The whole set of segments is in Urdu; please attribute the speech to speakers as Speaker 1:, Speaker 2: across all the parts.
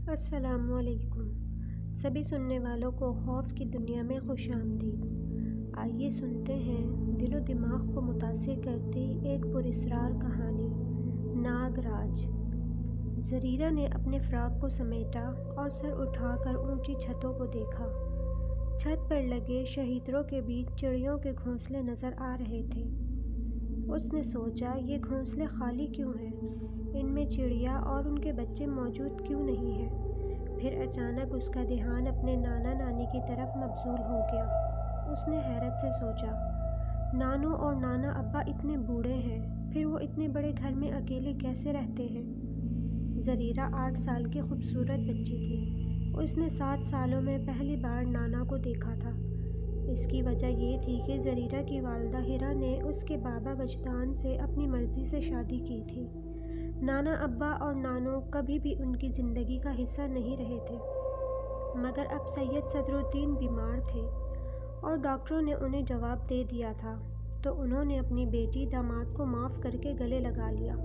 Speaker 1: السلام علیکم سبھی سننے والوں کو خوف کی دنیا میں خوش آمدید۔ آئیے سنتے ہیں دل و دماغ کو متاثر کرتی ایک پراسرار کہانی، ناگ راج۔ زریرہ نے اپنے فراق کو سمیٹا اور سر اٹھا کر اونچی چھتوں کو دیکھا۔ چھت پر لگے شہیدروں کے بیچ چڑیوں کے گھونسلے نظر آ رہے تھے۔ اس نے سوچا، یہ گھونسلے خالی کیوں ہیں؟ ان میں چڑیا اور ان کے بچے موجود کیوں نہیں ہیں؟ پھر اچانک اس کا دھیان اپنے نانا نانی کی طرف مبذول ہو گیا۔ اس نے حیرت سے سوچا، نانو اور نانا ابا اتنے بوڑھے ہیں، پھر وہ اتنے بڑے گھر میں اکیلے کیسے رہتے ہیں؟ زریرہ 8 سال کی خوبصورت بچی تھی۔ اس نے 7 سالوں میں پہلی بار نانا کو دیکھا تھا۔ اس کی وجہ یہ تھی کہ زریرہ کی والدہ ہیرا نے اس کے بابا وجدان سے اپنی مرضی سے شادی کی تھی۔ نانا ابا اور نانو کبھی بھی ان کی زندگی کا حصہ نہیں رہے تھے، مگر اب سید صدر الدین بیمار تھے اور ڈاکٹروں نے انہیں جواب دے دیا تھا، تو انہوں نے اپنی بیٹی داماد کو معاف کر کے گلے لگا لیا۔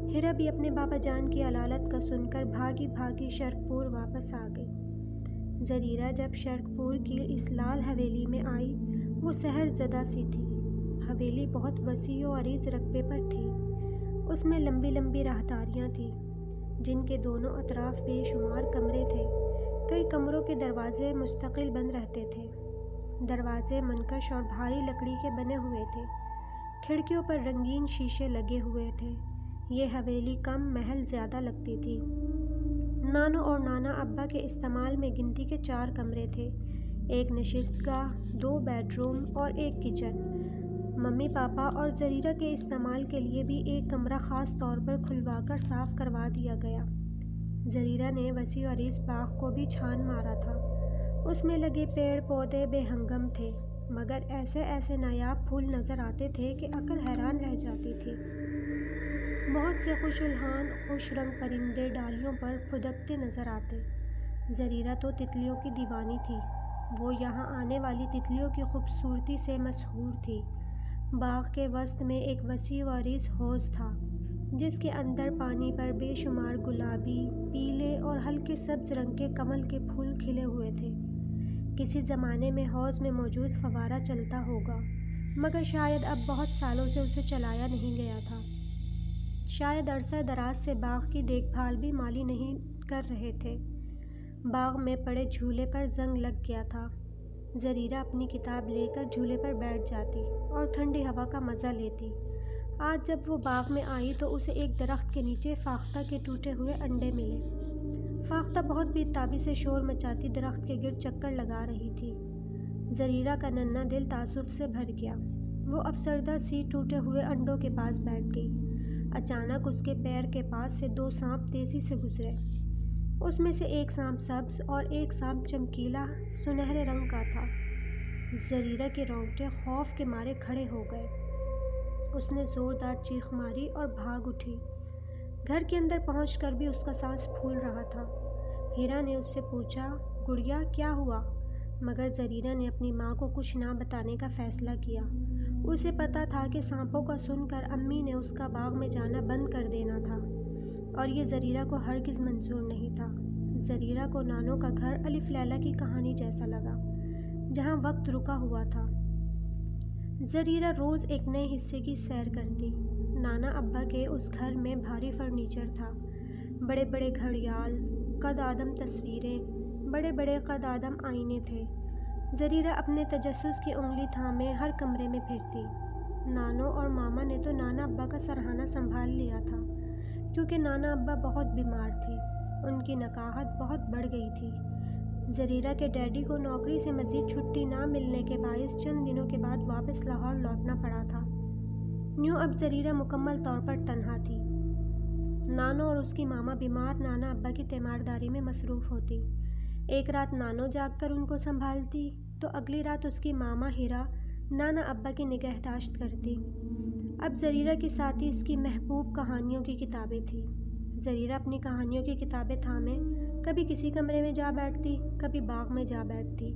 Speaker 1: ہیرا بھی اپنے بابا جان کی علالت کا سن کر بھاگی بھاگی شرق پور واپس آ گئی۔ زریرہ جب شرق پور کی اس لال حویلی میں آئی، وہ سحر زدہ سی تھی۔ حویلی بہت وسیع و عریض رقبے پر تھی۔ اس میں لمبی لمبی راہداریاں تھیں، جن کے دونوں اطراف بے شمار کمرے تھے۔ کئی کمروں کے دروازے مستقل بند رہتے تھے۔ دروازے منقش اور بھاری لکڑی کے بنے ہوئے تھے۔ کھڑکیوں پر رنگین شیشے لگے ہوئے تھے۔ یہ حویلی کم محل زیادہ لگتی تھی۔ نانو اور نانا ابا کے استعمال میں گنتی کے 4 کمرے تھے، ایک نشست گاہ، 2 بیڈ روم اور ایک کچن۔ ممی پاپا اور زریرہ کے استعمال کے لیے بھی ایک کمرہ خاص طور پر کھلوا کر صاف کروا دیا گیا۔ زریرہ نے وسیع و عریض باغ کو بھی چھان مارا تھا۔ اس میں لگے پیڑ پودے بے ہنگم تھے، مگر ایسے ایسے نایاب پھول نظر آتے تھے کہ عقل حیران رہ جاتی تھی۔ بہت سے خوش الحان خوش رنگ پرندے ڈالیوں پر پھدکتے نظر آتے۔ زریرہ تو تتلیوں کی دیوانی تھی۔ وہ یہاں آنے والی تتلیوں کی خوبصورتی سے مسحور تھی۔ باغ کے وسط میں ایک وسیع و عریض حوض تھا، جس کے اندر پانی پر بے شمار گلابی، پیلے اور ہلکے سبز رنگ کے کمل کے پھول کھلے ہوئے تھے۔ کسی زمانے میں حوض میں موجود فوارہ چلتا ہوگا، مگر شاید اب بہت سالوں سے اسے چلایا نہیں گیا تھا۔ شاید عرصہ دراز سے باغ کی دیکھ بھال بھی مالی نہیں کر رہے تھے۔ باغ میں پڑے جھولے پر زنگ لگ گیا تھا۔ زریرہ اپنی کتاب لے کر جھولے پر بیٹھ جاتی اور ٹھنڈی ہوا کا مزہ لیتی۔ آج جب وہ باغ میں آئی تو اسے ایک درخت کے نیچے فاختہ کے ٹوٹے ہوئے انڈے ملے۔ فاختہ بہت بیتابی سے شور مچاتی درخت کے گرد چکر لگا رہی تھی۔ زریرہ کا ننھا دل تأسف سے بھر گیا۔ وہ افسردہ سی ٹوٹے ہوئے انڈوں کے پاس بیٹھ گئی۔ اچانک اس کے پیر کے پاس سے 2 سانپ تیزی سے گزرے۔ اس میں سے ایک سانپ سبز اور ایک سانپ چمکیلا سنہرے رنگ کا تھا۔ زریرہ کے رونگٹے خوف کے مارے کھڑے ہو گئے۔ اس نے زوردار چیخ ماری اور بھاگ اٹھی۔ گھر کے اندر پہنچ کر بھی اس کا سانس پھول رہا تھا۔ ہیرا نے اس سے پوچھا، گڑیا کیا ہوا؟ مگر زریرہ نے اپنی ماں کو کچھ نہ بتانے کا فیصلہ کیا۔ اسے پتہ تھا کہ سانپوں کا سن کر امی نے اس کا باغ میں جانا بند کر دینا تھا، اور یہ زریرہ کو ہرگز منظور نہیں تھا۔ زریرہ کو نانو کا گھر الف لیلا کی کہانی جیسا لگا، جہاں وقت رکا ہوا تھا۔ زریرہ روز ایک نئے حصے کی سیر کرتی۔ نانا ابا کے اس گھر میں بھاری فرنیچر تھا، بڑے بڑے گھڑیال، قد آدم تصویریں، بڑے بڑے قد آدم آئینے تھے۔ زریرہ اپنے تجسس کی انگلی تھامے ہر کمرے میں پھرتی۔ نانو اور ماما نے تو نانا ابا کا سرہانہ سنبھال لیا تھا، کیونکہ نانا ابا بہت بیمار تھے۔ ان کی نکاہت بہت بڑھ گئی تھی۔ زریرہ کے ڈیڈی کو نوکری سے مزید چھٹی نہ ملنے کے باعث چند دنوں کے بعد واپس لاہور لوٹنا پڑا تھا۔ یوں اب زریرہ مکمل طور پر تنہا تھی۔ نانو اور اس کی ماما بیمار نانا ابا کی تیمارداری میں مصروف ہوتی۔ ایک رات نانو جاگ کر ان کو سنبھالتی، تو اگلی رات اس کی ماما ہیرا نانا ابا کی نگہداشت کرتی۔ اب زریرہ کے ساتھ ہی اس کی محبوب کہانیوں کی کتابیں تھیں۔ زریرہ اپنی کہانیوں کی کتابیں تھامے کبھی کسی کمرے میں جا بیٹھتی، کبھی باغ میں جا بیٹھتی۔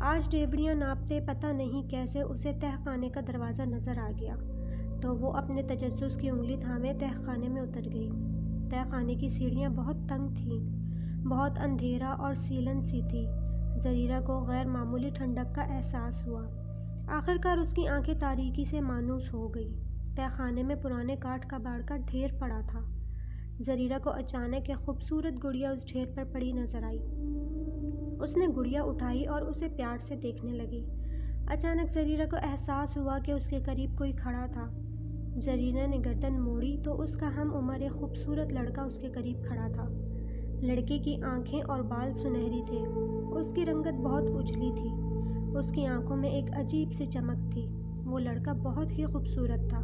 Speaker 1: آج ڈیوڑیاں ناپتے پتہ نہیں کیسے اسے تہ خانے کا دروازہ نظر آ گیا، تو وہ اپنے تجسس کی انگلی تھامے تہ خانے میں اتر گئی۔ تہ خانے کی سیڑھیاں بہت تنگ تھیں۔ بہت اندھیرا اور سیلن سی تھی۔ زریرہ کو غیر معمولی ٹھنڈک کا احساس ہوا۔ آخرکار اس کی آنکھیں تاریکی سے مانوس ہو گئی۔ تہہ خانے میں پرانے کاٹھ کباڑ کا ڈھیر پڑا تھا۔ زریرہ کو اچانک ایک خوبصورت گڑیا اس ڈھیر پر پڑی نظر آئی۔ اس نے گڑیا اٹھائی اور اسے پیار سے دیکھنے لگی۔ اچانک زریرہ کو احساس ہوا کہ اس کے قریب کوئی کھڑا تھا۔ زریرہ نے گردن موڑی تو اس کا ہم عمر ایک خوبصورت لڑکا اس کے قریب کھڑا تھا۔ لڑکے کی آنکھیں اور بال سنہری تھے۔ اس کی رنگت بہت اجلی تھی۔ اس کی آنکھوں میں ایک عجیب سی چمک تھی۔ وہ لڑکا بہت ہی خوبصورت تھا،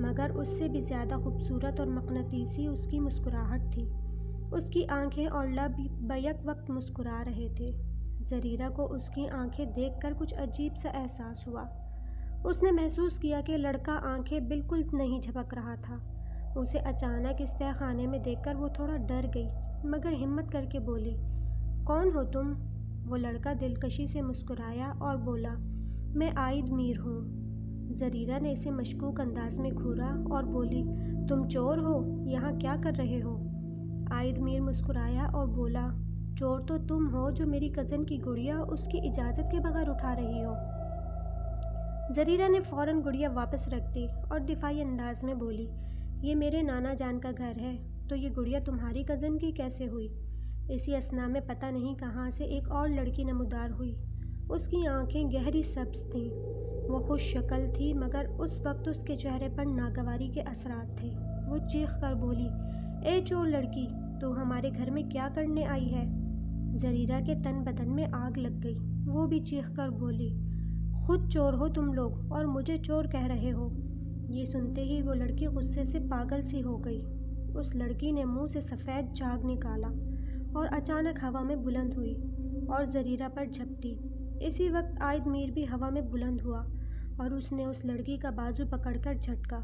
Speaker 1: مگر اس سے بھی زیادہ خوبصورت اور مقناطیسی اس کی مسکراہٹ تھی۔ اس کی آنکھیں اور لب بیک وقت مسکرا رہے تھے۔ زریرہ کو اس کی آنکھیں دیکھ کر کچھ عجیب سا احساس ہوا۔ اس نے محسوس کیا کہ لڑکا آنکھیں بالکل نہیں جھپک رہا تھا۔ اسے اچانک اس تہہ خانے میں دیکھ کر وہ تھوڑا ڈر گئی، مگر ہمت کر کے بولی، کون ہو تم؟ وہ لڑکا دلکشی سے مسکرایا اور بولا، میں عائد میر ہوں۔ زریرہ نے اسے مشکوک انداز میں گھورا اور بولی، تم چور ہو؟ یہاں کیا کر رہے ہو؟ عائد میر مسکرایا اور بولا، چور تو تم ہو جو میری کزن کی گڑیا اس کی اجازت کے بغیر اٹھا رہی ہو۔ زریرہ نے فوراً گڑیا واپس رکھ دی اور دفاعی انداز میں بولی، یہ میرے نانا جان کا گھر ہے، تو یہ گڑیا تمہاری کزن کی کیسے ہوئی؟ اسی اثنا میں پتہ نہیں کہاں سے ایک اور لڑکی نمودار ہوئی۔ اس کی آنکھیں گہری سبز تھیں۔ وہ خوش شکل تھی، مگر اس وقت اس کے چہرے پر ناگواری کے اثرات تھے۔ وہ چیخ کر بولی، اے چور لڑکی، تو ہمارے گھر میں کیا کرنے آئی ہے؟ زریرہ کے تن بدن میں آگ لگ گئی۔ وہ بھی چیخ کر بولی، خود چور ہو تم لوگ اور مجھے چور کہہ رہے ہو۔ یہ سنتے ہی وہ لڑکی غصے سے پاگل سی ہو گئی۔ اس لڑکی نے منہ سے سفید جھاگ نکالا اور اچانک ہوا میں بلند ہوئی اور زریرہ پر جھپٹی۔ اسی وقت عائد میر بھی ہوا میں بلند ہوا اور اس نے اس لڑکی کا بازو پکڑ کر جھٹکا۔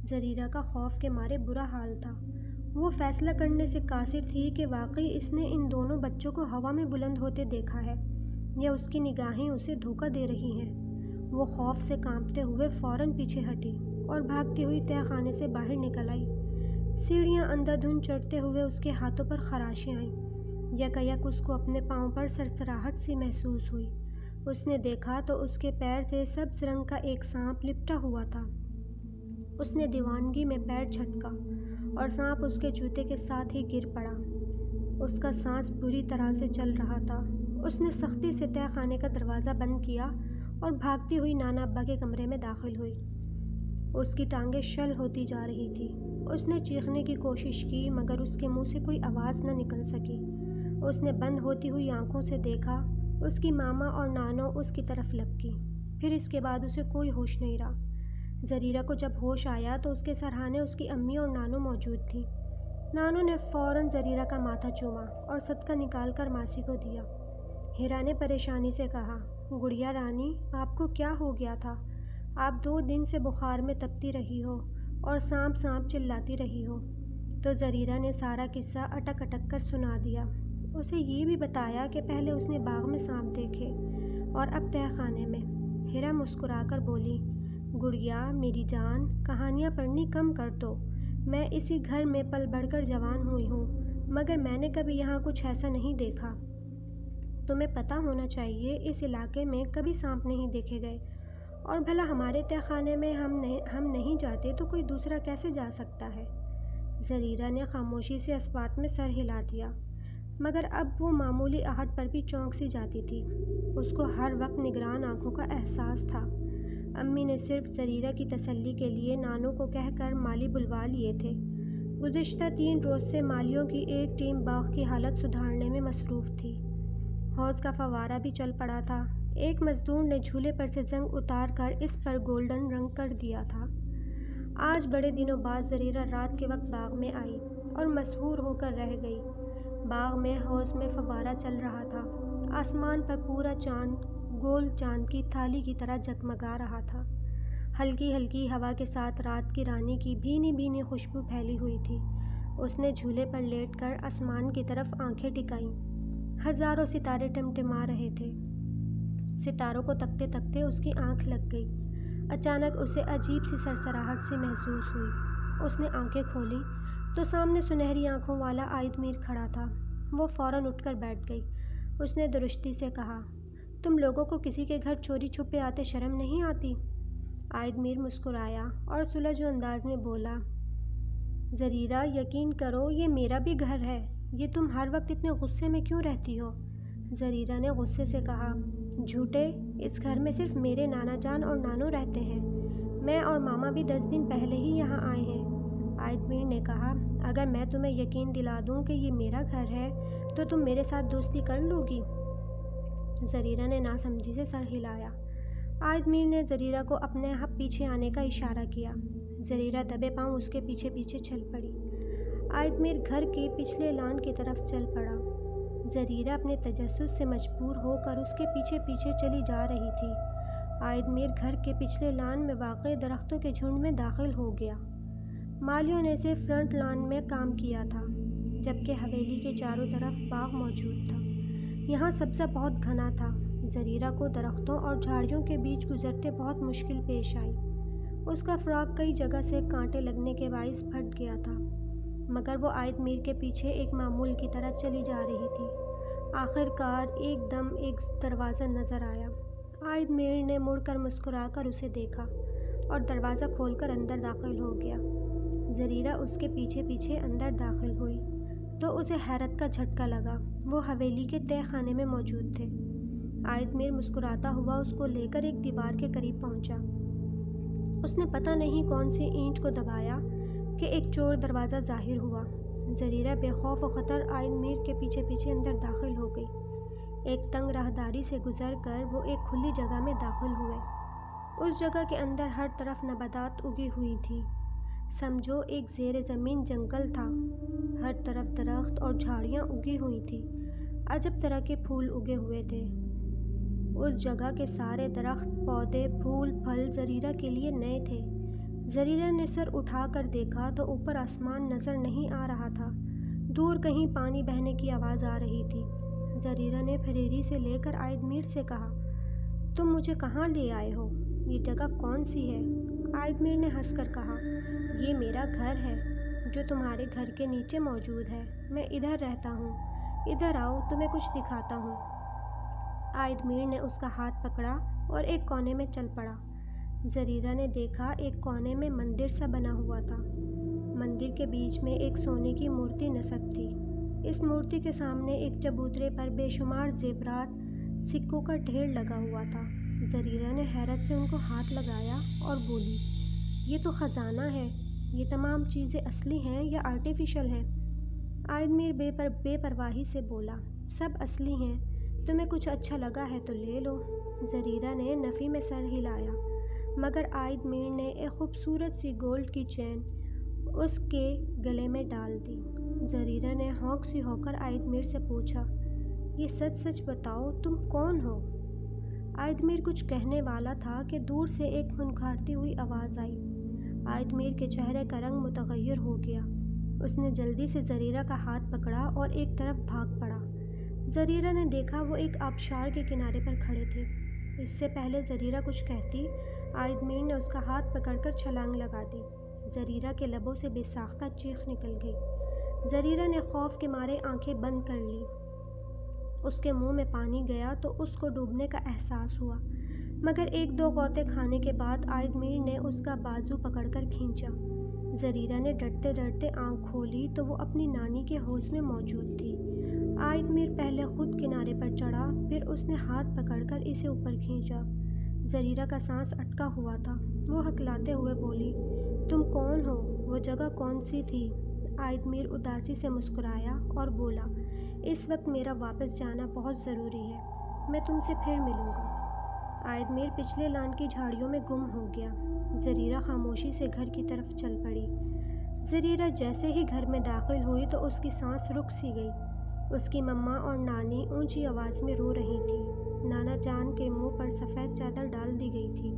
Speaker 1: زریرہ کا خوف کے مارے برا حال تھا۔ وہ فیصلہ کرنے سے قاصر تھی کہ واقعی اس نے ان دونوں بچوں کو ہوا میں بلند ہوتے دیکھا ہے یا اس کی نگاہیں اسے دھوکہ دے رہی ہیں۔ وہ خوف سے کانپتے ہوئے فوراً پیچھے ہٹی اور بھاگتی ہوئی تہہ خانے سے باہر نکل آئی۔ سیڑھیاں اندھا دھند چڑھتے ہوئے اس کے ہاتھوں پر خراشیں آئیں۔ یکایک اس کو اپنے پاؤں پر سرسراہٹ سی محسوس ہوئی۔ اس نے دیکھا تو اس کے پیر سے سبز رنگ کا ایک سانپ لپٹا ہوا تھا۔ اس نے دیوانگی میں پیر جھٹکا اور سانپ اس کے جوتے کے ساتھ ہی گر پڑا۔ اس کا سانس بری طرح سے چل رہا تھا۔ اس نے سختی سے تہہ خانے کا دروازہ بند کیا اور بھاگتی ہوئی نانا ابا کے کمرے میں داخل ہوئی۔ اس کی ٹانگیں شل ہوتی جا رہی تھی۔ اس نے چیخنے کی کوشش کی، مگر اس کے منہ سے کوئی آواز نہ نکل سکی۔ اس نے بند ہوتی ہوئی آنکھوں سے دیکھا، اس کی ماما اور نانو اس کی طرف لپکی۔ پھر اس کے بعد اسے کوئی ہوش نہیں رہا۔ زریرہ کو جب ہوش آیا تو اس کے سرہانے اس کی امی اور نانو موجود تھیں۔ نانو نے فوراً زریرہ کا ماتھا چوما اور صدقہ نکال کر ماسی کو دیا۔ ہیرا نے پریشانی سے کہا، گڑیا رانی، آپ کو کیا ہو گیا تھا؟ آپ 2 دن سے بخار میں تپتی رہی ہو اور سانپ سانپ چلاتی رہی ہو۔ تو زریرہ نے سارا قصہ اٹک اٹک کر سنا دیا۔ اسے یہ بھی بتایا کہ پہلے اس نے باغ میں سانپ دیکھے اور اب تہہ خانے میں۔ ہیرا مسکرا کر بولی، گڑیا میری جان، کہانیاں پڑھنی کم کر دو۔ میں اسی گھر میں پل بڑھ کر جوان ہوئی ہوں، مگر میں نے کبھی یہاں کچھ ایسا نہیں دیکھا۔ تمہیں پتہ ہونا چاہیے اس علاقے میں کبھی سانپ نہیں دیکھے گئے، اور بھلا ہمارے تہہ خانے میں ہم نہیں جاتے تو کوئی دوسرا کیسے جا سکتا ہے؟ زریرہ نے خاموشی سے اس بات میں سر ہلا دیا، مگر اب وہ معمولی آہٹ پر بھی چونک سی جاتی تھی۔ اس کو ہر وقت نگران آنکھوں کا احساس تھا۔ امی نے صرف زریرہ کی تسلی کے لیے نانو کو کہہ کر مالی بلوا لیے تھے۔ گزشتہ 3 روز سے مالیوں کی ایک ٹیم باغ کی حالت سدھارنے میں مصروف تھی۔ حوض کا فوارہ بھی چل پڑا تھا۔ ایک مزدور نے جھولے پر سے زنگ اتار کر اس پر گولڈن رنگ کر دیا تھا۔ آج بڑے دنوں بعد زریرہ رات کے وقت باغ میں آئی اور مسحور ہو کر رہ گئی۔ باغ میں حوض میں فوارہ چل رہا تھا۔ آسمان پر پورا چاند گول چاند کی تھالی کی طرح جگمگا رہا تھا۔ ہلکی ہلکی ہوا کے ساتھ رات کی رانی کی بھینی بھینی خوشبو پھیلی ہوئی تھی۔ اس نے جھولے پر لیٹ کر آسمان کی طرف آنکھیں ٹکائیں۔ ہزاروں ستارے ٹمٹما رہے تھے۔ ستاروں کو تکتے تکتے اس کی آنکھ لگ گئی۔ اچانک اسے عجیب سی سرسراہٹ سی محسوس ہوئی۔ اس نے آنکھیں کھولی تو سامنے سنہری آنکھوں والا عائد میر کھڑا تھا۔ وہ فوراً اٹھ کر بیٹھ گئی۔ اس نے درستی سے کہا، تم لوگوں کو کسی کے گھر چوری چھپے آتے شرم نہیں آتی؟ عائد میر مسکرایا اور سلجھ انداز میں بولا، زریرہ یقین کرو یہ میرا بھی گھر ہے، یہ تم ہر وقت اتنے غصے میں کیوں رہتی ہو؟ زریرہ نے غصے سے کہا، جھوٹے، اس گھر میں صرف میرے نانا جان اور نانو رہتے ہیں، میں اور ماما بھی 10 دن پہلے ہی یہاں آئے ہیں۔ عائد میر نے کہا، اگر میں تمہیں یقین دلا دوں کہ یہ میرا گھر ہے تو تم میرے ساتھ دوستی کر لو گی؟ زریرہ نے ناسمجھی سے سر ہلایا۔ عائد میر نے زریرہ کو اپنے پیچھے آنے کا اشارہ کیا۔ زریرہ دبے پاؤں اس کے پیچھے پیچھے چل پڑی۔ عائد میر گھر کے پچھلے لان کی طرف چل پڑا۔ زریرہ اپنے تجسس سے مجبور ہو کر اس کے پیچھے پیچھے چلی جا رہی تھی۔ عائد میر گھر کے پچھلے لان میں واقع درختوں کے جھنڈ میں داخل ہو گیا۔ مالیوں نے صرف فرنٹ لان میں کام کیا تھا، جبکہ حویلی کے چاروں طرف باغ موجود تھا۔ یہاں سبزہ بہت گھنا تھا۔ زریرہ کو درختوں اور جھاڑیوں کے بیچ گزرتے بہت مشکل پیش آئی۔ اس کا فراق کئی جگہ سے کانٹے لگنے کے باعث پھٹ گیا تھا، مگر وہ عائد میر کے پیچھے ایک معمول کی طرح چلی جا رہی تھی۔ آخر کار ایک دم ایک دروازہ نظر آیا۔ عائد میر نے مڑ کر مسکرا کر اسے دیکھا اور دروازہ کھول کر اندر داخل ہو گیا۔ زریرہ اس کے پیچھے پیچھے اندر داخل ہوئی تو اسے حیرت کا جھٹکا لگا۔ وہ حویلی کے تہہ خانے میں موجود تھے۔ عائد میر مسکراتا ہوا اس کو لے کر ایک دیوار کے قریب پہنچا۔ اس نے پتہ نہیں کون سی اینٹ کو دبایا کہ ایک چور دروازہ ظاہر ہوا۔ زریرہ بے خوف و خطر عائد میر کے پیچھے پیچھے اندر داخل ہو گئی۔ ایک تنگ راہداری سے گزر کر وہ ایک کھلی جگہ میں داخل ہوئے۔ اس جگہ کے اندر ہر طرف نباتات اگی ہوئی تھی، سمجھو ایک زیر زمین جنگل تھا۔ ہر طرف درخت اور جھاڑیاں اگی ہوئی تھیں، عجب طرح کے پھول اگے ہوئے تھے۔ اس جگہ کے سارے درخت، پودے، پھول، پھل زریرہ کے لیے نئے تھے۔ زریرہ نے سر اٹھا کر دیکھا تو اوپر آسمان نظر نہیں آ رہا تھا، دور کہیں پانی بہنے کی آواز آ رہی تھی۔ زریرہ نے پھریری سے لے کر عائد میر سے کہا، تم مجھے کہاں لے آئے ہو؟ یہ جگہ کون سی ہے؟ عائد میر نے ہنس کر کہا، یہ میرا گھر ہے جو تمہارے گھر کے نیچے موجود ہے، میں ادھر رہتا ہوں، ادھر آؤ تمہیں کچھ دکھاتا ہوں۔ عائد میر نے اس کا ہاتھ پکڑا اور ایک کونے میں چل پڑا۔ زریرہ نے دیکھا ایک کونے میں مندر سا بنا ہوا تھا۔ مندر کے بیچ میں ایک سونے کی مورتی نصب تھی۔ اس مورتی کے سامنے ایک چبوترے پر بے شمار زیورات، سکوں کا ڈھیر لگا ہوا تھا۔ زریرہ نے حیرت سے ان کو ہاتھ لگایا اور بولی، یہ تو خزانہ ہے، یہ تمام چیزیں اصلی ہیں یا آرٹیفیشل ہیں؟ عائد میر بے پرواہی سے بولا، سب اصلی ہیں، تمہیں کچھ اچھا لگا ہے تو لے لو۔ زریرہ نے نفی میں سر ہلایا، مگر عائد میر نے ایک خوبصورت سی گولڈ کی چین اس کے گلے میں ڈال دی۔ زریرہ نے ہونک سی ہو کر عائد میر سے پوچھا، یہ سچ سچ بتاؤ تم کون ہو؟ عائد میر کچھ کہنے والا تھا کہ دور سے ایک پھنکارتی ہوئی آواز آئی۔ عائد میر کے چہرے کا رنگ متغیر ہو گیا۔ اس نے جلدی سے زریرہ کا ہاتھ پکڑا اور ایک طرف بھاگ پڑا۔ زریرہ نے دیکھا وہ ایک آبشار کے کنارے پر کھڑے تھے۔ اس سے پہلے زریرہ کچھ کہتی، عائد میر نے اس کا ہاتھ پکڑ کر چھلانگ لگا دی۔ زریرہ کے لبوں سے بے ساختہ چیخ نکل گئی۔ زریرہ نے خوف کے مارے آنکھیں بند کر لیں۔ اس کے منہ میں پانی گیا تو اس کو ڈوبنے کا احساس ہوا، مگر ایک دو غوطے کھانے کے بعد عائد میر نے اس کا بازو پکڑ کر کھینچا۔ زریرہ نے ڈرتے ڈرتے آنکھ کھولی تو وہ اپنی نانی کے حوض میں موجود تھی۔ عائد میر پہلے خود کنارے پر چڑھا، پھر اس نے ہاتھ پکڑ کر اسے اوپر کھینچا۔ زریرہ کا سانس اٹکا ہوا تھا۔ وہ ہکلاتے ہوئے بولی، تم کون ہو؟ وہ جگہ کون سی تھی؟ عائد میر اداسی سے مسکرایا اور بولا، اس وقت میرا واپس جانا بہت ضروری ہے، میں تم سے پھر ملوں گا۔ عائد میر پچھلے لان کی جھاڑیوں میں گم ہو گیا۔ زریرہ خاموشی سے گھر کی طرف چل پڑی۔ زریرہ جیسے ہی گھر میں داخل ہوئی تو اس کی سانس رک سی گئی۔ اس کی مما اور نانی اونچی آواز میں رو رہی تھی۔ نانا جان کے منہ پر سفید چادر ڈال دی گئی تھی۔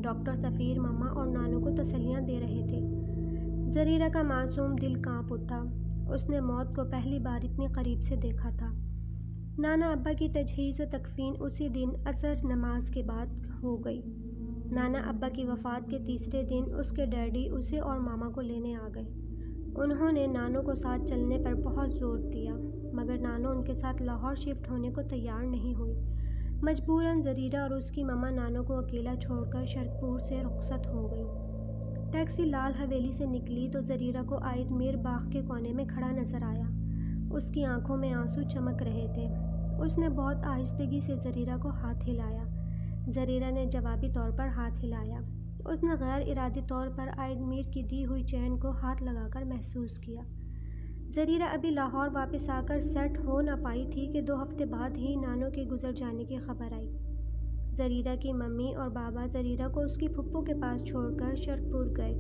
Speaker 1: ڈاکٹر سفیر مما اور نانو کو تسلیاں دے رہے تھے۔ زریرہ کا معصوم دل کانپ اٹھا۔ اس نے موت کو پہلی بار اتنی قریب سے دیکھا تھا۔ نانا ابا کی تجہیز و تکفین اسی دن عصر نماز کے بعد ہو گئی۔ نانا ابا کی وفات کے تیسرے دن اس کے ڈیڈی اسے اور ماما کو لینے آ گئے۔ انہوں نے نانو کو ساتھ چلنے پر بہت زور دیا مگر نانو ان کے ساتھ لاہور شفٹ ہونے کو تیار نہیں ہوئی۔ مجبوراً زریرہ اور اس کی ماما نانو کو اکیلا چھوڑ کر شرپور سے رخصت ہو گئی۔ ٹیکسی لال حویلی سے نکلی تو زریرہ کو عائد میر باغ کے کونے میں کھڑا نظر آیا۔ اس کی آنکھوں میں آنسو چمک رہے تھے۔ اس نے بہت آہستگی سے زریرہ کو ہاتھ ہلایا۔ زریرہ نے جوابی طور پر ہاتھ ہلایا۔ اس نے غیر ارادی طور پر عائد میر کی دی ہوئی چین کو ہاتھ لگا کر محسوس کیا۔ زریرہ ابھی لاہور واپس آ کر سیٹ ہو نہ پائی تھی کہ 2 ہفتے بعد ہی نانو کے گزر جانے کی خبر آئی۔ زریرہ کی ممی اور بابا زریرہ کو اس کی پھپھو کے پاس چھوڑ کر شرپور گئے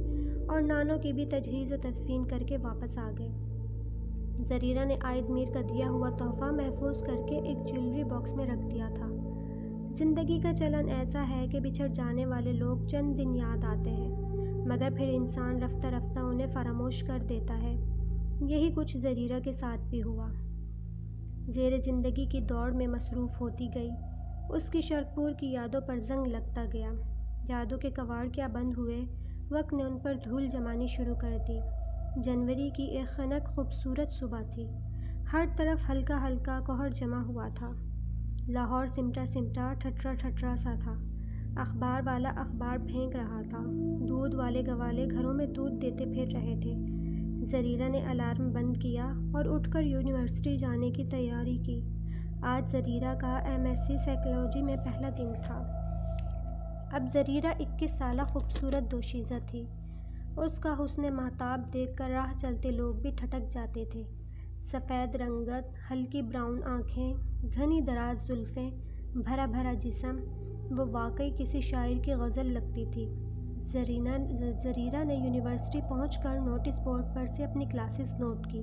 Speaker 1: اور نانو کی بھی تجہیز و تدفین کر کے واپس آ گئے۔ زریرہ نے عائد میر کا دیا ہوا تحفہ محفوظ کر کے ایک جیولری باکس میں رکھ دیا تھا۔ زندگی کا چلن ایسا ہے کہ بچھڑ جانے والے لوگ چند دن یاد آتے ہیں مگر پھر انسان رفتہ رفتہ انہیں فراموش کر دیتا ہے۔ یہی کچھ زریرہ کے ساتھ بھی ہوا۔ زیر زندگی کی دوڑ میں مصروف ہوتی گئی۔ اس کی شرپور کی یادوں پر زنگ لگتا گیا۔ یادوں کے کواڑ کیا بند ہوئے، وقت نے ان پر دھول جمانی شروع کر دی۔ جنوری کی ایک خنک خوبصورت صبح تھی۔ ہر طرف ہلکا ہلکا کہر جمع ہوا تھا۔ لاہور سمٹا سمٹا ٹھٹرا ٹھٹرا سا تھا۔ اخبار والا اخبار پھینک رہا تھا۔ دودھ والے گوالے گھروں میں دودھ دیتے پھر رہے تھے۔ زریرہ نے الارم بند کیا اور اٹھ کر یونیورسٹی جانے کی تیاری کی۔ آج زریرہ کا MSc سائیکالوجی میں پہلا دن تھا۔ اب زریرہ 21 سالہ خوبصورت دوشیزہ تھی۔ اس کا حسن مہتاب دیکھ کر راہ چلتے لوگ بھی ٹھٹک جاتے تھے۔ سفید رنگت، ہلکی براؤن آنکھیں، گھنی دراز زلفیں، بھرا بھرا جسم، وہ واقعی کسی شاعر کی غزل لگتی تھی۔ زریرہ نے یونیورسٹی پہنچ کر نوٹس بورڈ پر سے اپنی کلاسز نوٹ کی۔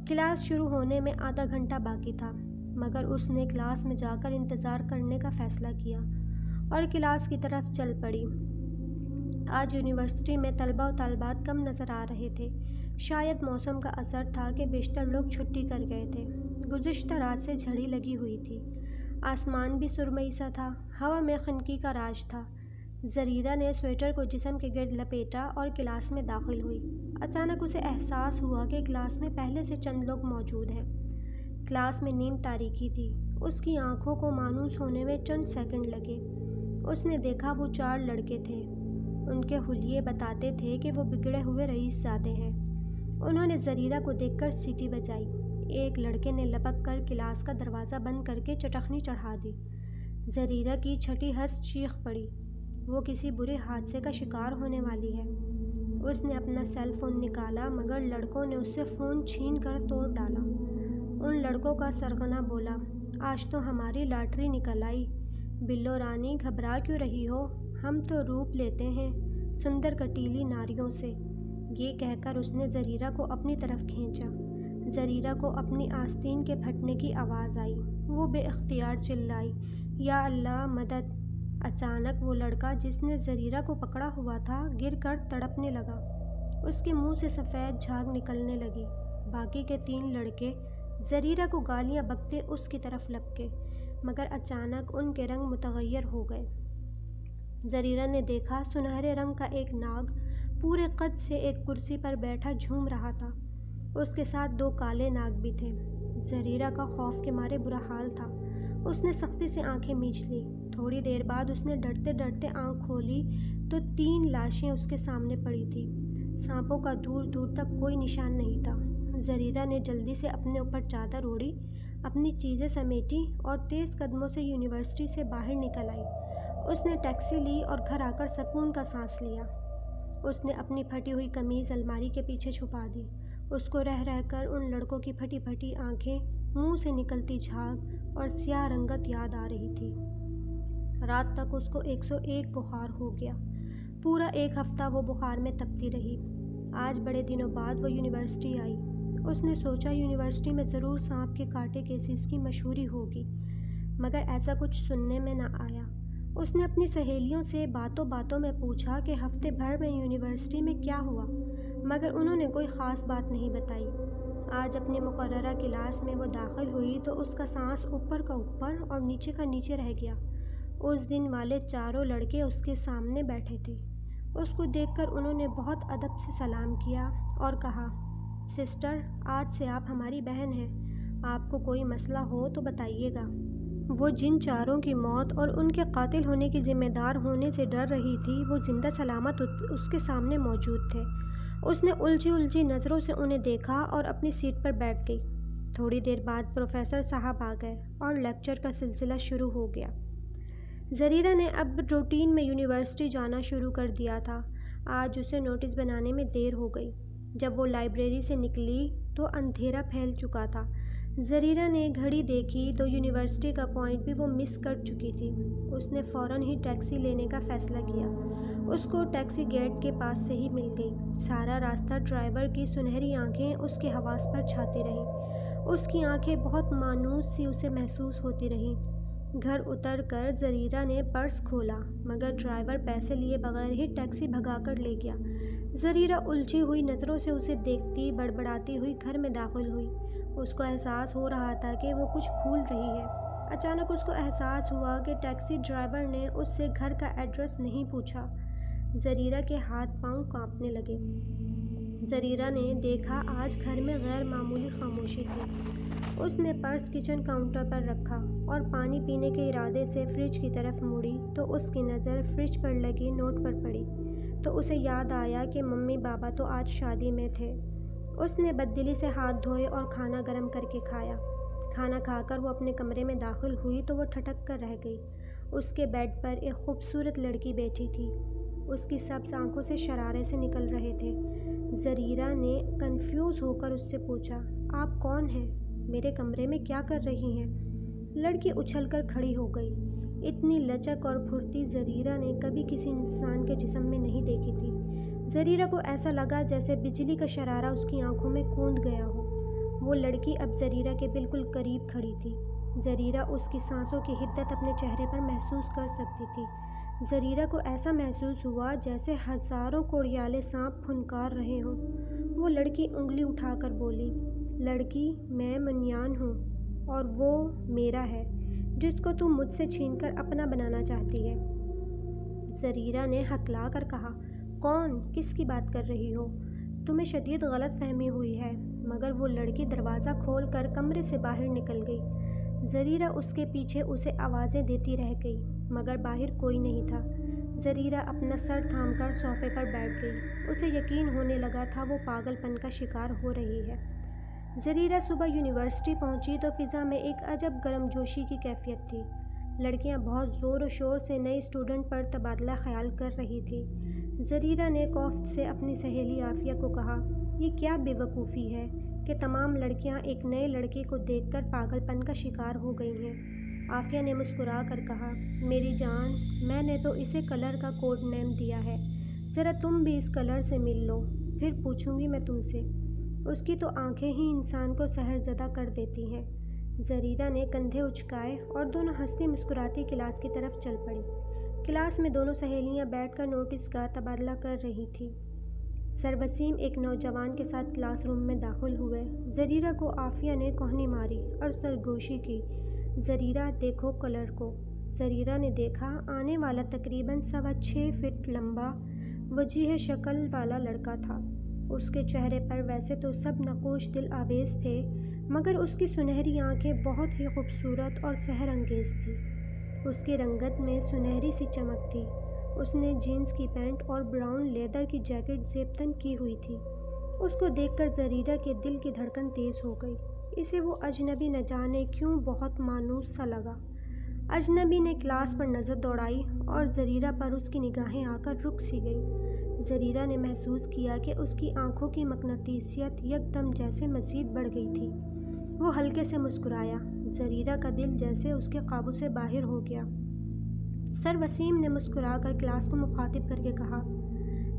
Speaker 1: کلاس شروع ہونے میں آدھا گھنٹہ باقی تھا مگر اس نے کلاس میں جا کر انتظار کرنے کا فیصلہ کیا اور کلاس کی طرف چل پڑی۔ آج یونیورسٹی میں طلبہ و طالبات کم نظر آ رہے تھے۔ شاید موسم کا اثر تھا کہ بیشتر لوگ چھٹی کر گئے تھے۔ گزشتہ رات سے جھڑی لگی ہوئی تھی۔ آسمان بھی سرمئی سا تھا۔ ہوا میں خنکی کا راج تھا۔ زریرہ نے سویٹر کو جسم کے گرد لپیٹا اور کلاس میں داخل ہوئی۔ اچانک اسے احساس ہوا کہ کلاس میں پہلے سے چند لوگ موجود ہیں۔ کلاس میں نیم تاریکی تھی۔ اس کی آنکھوں کو مانوس ہونے میں چند سیکنڈ لگے۔ اس نے دیکھا وہ 4 لڑکے تھے۔ ان کے حلیے بتاتے تھے کہ وہ بگڑے ہوئے رئیس زادے ہیں۔ انہوں نے زریرہ کو دیکھ کر سیٹی بجائی۔ ایک لڑکے نے لپک کر کلاس کا دروازہ بند کر کے چٹخنی چڑھا دی۔ زریرہ کی چھٹی ہنس چیخ پڑی۔ وہ کسی برے حادثے کا شکار ہونے والی ہے۔ اس نے اپنا سیل فون نکالا مگر لڑکوں نے اس سے فون چھین کر توڑ ڈالا۔ ان لڑکوں کا سرغنہ بولا، آج تو ہماری لاٹری نکل آئی۔ بلو رانی گھبرا کیوں رہی ہو؟ ہم تو روپ لیتے ہیں سندر کٹیلی ناریوں سے۔ یہ کہہ کر اس نے زریرہ کو اپنی طرف کھینچا۔ زریرہ کو اپنی آستین کے پھٹنے کی آواز آئی۔ وہ بے اختیار چلائی، یا اللہ مدد! اچانک وہ لڑکا جس نے زریرہ کو پکڑا ہوا تھا گر کر تڑپنے لگا۔ اس کے منہ سے سفید جھاگ نکلنے لگی۔ باقی کے 3 لڑکے زریرہ کو گالیاں بکتے اس کی طرف لپکے مگر اچانک ان کے رنگ متغیر ہو گئے۔ زریرہ نے دیکھا سنہرے رنگ کا ایک ناگ پورے قد سے ایک کرسی پر بیٹھا جھوم رہا تھا۔ اس کے ساتھ 2 کالے ناگ بھی تھے۔ زریرہ کا خوف کے مارے برا حال تھا۔ اس نے سختی سے آنکھیں میچ لی۔ تھوڑی دیر بعد اس نے ڈرتے ڈرتے آنکھ کھولی تو 3 لاشیں اس کے سامنے پڑی تھیں۔ سانپوں کا دور دور تک کوئی نشان نہیں تھا۔ زریرہ نے جلدی سے اپنے اوپر چادر اوڑھی، اپنی چیزیں سمیٹی اور تیز قدموں سے یونیورسٹی سے باہر نکل آئی۔ اس نے ٹیکسی لی اور گھر آ کر سکون کا سانس لیا۔ اس نے اپنی پھٹی ہوئی قمیض الماری کے پیچھے چھپا دی۔ اس کو رہ رہ کر ان لڑکوں کی پھٹی پھٹی آنکھیں، منہ سے نکلتی جھاگ اور سیاہ رنگت یاد آ رہی تھی۔ رات تک اس کو 101 بخار ہو گیا۔ پورا 1 ہفتہ وہ بخار میں تپتی رہی۔ آج بڑے دنوں بعد وہ یونیورسٹی آئی۔ اس نے سوچا یونیورسٹی میں ضرور سانپ کے کاٹے کیسز کی مشہوری ہوگی مگر ایسا کچھ سننے میں نہ آیا۔ اس نے اپنی سہیلیوں سے باتوں باتوں میں پوچھا کہ ہفتے بھر میں یونیورسٹی میں کیا ہوا مگر انہوں نے کوئی خاص بات نہیں بتائی۔ آج اپنی مقررہ کلاس میں وہ داخل ہوئی تو اس کا سانس اوپر کا اوپر اور نیچے کا نیچے رہ گیا۔ اس دن والے 4 لڑکے اس کے سامنے بیٹھے تھے۔ اس کو دیکھ کر انہوں نے بہت ادب سے سلام کیا اور کہا، سسٹر، آج سے آپ ہماری بہن ہیں، آپ کو کوئی مسئلہ ہو تو بتائیے گا۔ وہ جن چاروں کی موت اور ان کے قاتل ہونے کی ذمہ دار ہونے سے ڈر رہی تھی وہ زندہ سلامت اس کے سامنے موجود تھے۔ اس نے الجھی نظروں سے انہیں دیکھا اور اپنی سیٹ پر بیٹھ گئی۔ تھوڑی دیر بعد پروفیسر صاحب آ گئے اور لیکچر کا سلسلہ شروع ہو گیا۔ زریرہ نے اب روٹین میں یونیورسٹی جانا شروع کر دیا تھا۔ آج اسے نوٹس بنانے میں دیر ہو گئی۔ جب وہ لائبریری سے نکلی تو اندھیرا پھیل چکا تھا۔ زریرہ نے گھڑی دیکھی تو یونیورسٹی کا پوائنٹ بھی وہ مس کر چکی تھی۔ اس نے فوراً ہی ٹیکسی لینے کا فیصلہ کیا۔ اس کو ٹیکسی گیٹ کے پاس سے ہی مل گئی۔ سارا راستہ ڈرائیور کی سنہری آنکھیں اس کے حواس پر چھاتی رہیں۔ اس کی آنکھیں بہت مانوس سی اسے محسوس ہوتی رہیں۔ گھر اتر کر زریرہ نے پرس کھولا مگر ڈرائیور پیسے لیے بغیر ہی ٹیکسی بھگا کر لے گیا۔ زریرہ الجھی ہوئی نظروں سے اسے دیکھتی بڑبڑاتی ہوئی گھر میں داخل ہوئی۔ اس کو احساس ہو رہا تھا کہ وہ کچھ بھول رہی ہے۔ اچانک اس کو احساس ہوا کہ ٹیکسی ڈرائیور نے اس سے گھر کا ایڈریس نہیں پوچھا۔ زریرہ کے ہاتھ پاؤں کانپنے لگے۔ زریرہ نے دیکھا آج گھر میں غیر معمولی خاموشی تھی۔ اس نے پرس کچن کاؤنٹر پر رکھا اور پانی پینے کے ارادے سے فریج کی طرف مڑی تو اس کی نظر فریج پر لگے نوٹ پر پڑی تو اسے یاد آیا کہ ممی بابا تو آج شادی میں تھے۔ اس نے بددلی سے ہاتھ دھوئے اور کھانا گرم کر کے کھایا۔ کھانا کھا کر وہ اپنے کمرے میں داخل ہوئی تو وہ ٹھٹک کر رہ گئی۔ اس کے بیڈ پر ایک خوبصورت لڑکی بیٹھی تھی۔ اس کی سبز آنکھوں سے شرارے سے نکل رہے تھے۔ زریرہ نے کنفیوز ہو کر اس سے پوچھا، آپ کون ہیں؟ میرے کمرے میں کیا کر رہی ہیں؟ لڑکی اچھل کر کھڑی ہو گئی۔ اتنی لچک اور پھرتی زریرہ نے کبھی کسی انسان کے جسم میں نہیں دیکھی تھی۔ زریرہ کو ایسا لگا جیسے بجلی کا شرارہ اس کی آنکھوں میں کوند گیا ہو۔ وہ لڑکی اب زریرہ کے بالکل قریب کھڑی تھی۔ زریرہ اس کی سانسوں کی حدت اپنے چہرے پر محسوس کر سکتی تھی۔ زریرہ کو ایسا محسوس ہوا جیسے ہزاروں کوڑیالے سانپ پھنکار رہے ہوں۔ وہ لڑکی انگلی اٹھا کر بولی، لڑکی، میں منیان ہوں اور وہ میرا ہے جس کو تم مجھ سے چھین کر اپنا بنانا چاہتی ہے۔ زریرہ نے ہکلا کر کہا، کون؟ کس کی بات کر رہی ہو؟ تمہیں شدید غلط فہمی ہوئی ہے۔ مگر وہ لڑکی دروازہ کھول کر کمرے سے باہر نکل گئی۔ زریرہ اس کے پیچھے اسے آوازیں دیتی رہ گئی مگر باہر کوئی نہیں تھا۔ زریرہ اپنا سر تھام کر صوفے پر بیٹھ گئی۔ اسے یقین ہونے لگا تھا وہ پاگل پن کا شکار ہو رہی ہے۔ زریرہ صبح یونیورسٹی پہنچی تو فضا میں ایک عجب گرم جوشی کی کیفیت تھی۔ لڑکیاں بہت زور و شور سے نئے اسٹوڈنٹ پر تبادلہ خیال کر رہی تھیں۔ زریرہ نے کوفت سے اپنی سہیلی عافیہ کو کہا، یہ کیا بے وقوفی ہے کہ تمام لڑکیاں ایک نئے لڑکے کو دیکھ کر پاگل پن کا شکار ہو گئی ہیں۔ عافیہ نے مسکرا کر کہا، میری جان، میں نے تو اسے کلر کا کوڈ نیم دیا ہے، ذرا تم بھی اس کلر سے مل لو، پھر پوچھوں گی میں تم سے۔ اس کی تو آنکھیں ہی انسان کو سحر زدہ کر دیتی ہیں۔ زریرہ نے کندھے اچکائے اور دونوں ہنستی مسکراتی کلاس کی طرف چل پڑی۔ کلاس میں دونوں سہیلیاں بیٹھ کر نوٹس کا تبادلہ کر رہی تھیں۔ سر وسیم ایک نوجوان کے ساتھ کلاس روم میں داخل ہوئے۔ زریرہ کو عافیہ نے کوہنی ماری اور سرگوشی کی، زریرہ دیکھو کلر کو۔ زریرہ نے دیکھا، آنے والا تقریباً 6.25 فٹ لمبا وجیح شکل والا لڑکا تھا۔ اس کے چہرے پر ویسے تو سب نقوش دل آویز تھے مگر اس کی سنہری آنکھیں بہت ہی خوبصورت اور سحر انگیز تھیں۔ اس کی رنگت میں سنہری سی چمک تھی۔ اس نے جینس کی پینٹ اور براؤن لیدر کی جیکٹ زیب تن کی ہوئی تھی۔ اس کو دیکھ کر زریرہ کے دل کی دھڑکن تیز ہو گئی۔ اسے وہ اجنبی نہ جانے کیوں بہت مانوس سا لگا۔ اجنبی نے کلاس پر نظر دوڑائی اور زریرہ پر اس کی نگاہیں آ کر رک سی گئی۔ زریرہ نے محسوس کیا کہ اس کی آنکھوں کی مقناطیسیت یکدم جیسے مزید بڑھ گئی تھی۔ وہ ہلکے سے مسکرایا۔ زریرہ کا دل جیسے اس کے قابو سے باہر ہو گیا۔ سر وسیم نے مسکرا کر کلاس کو مخاطب کر کے کہا،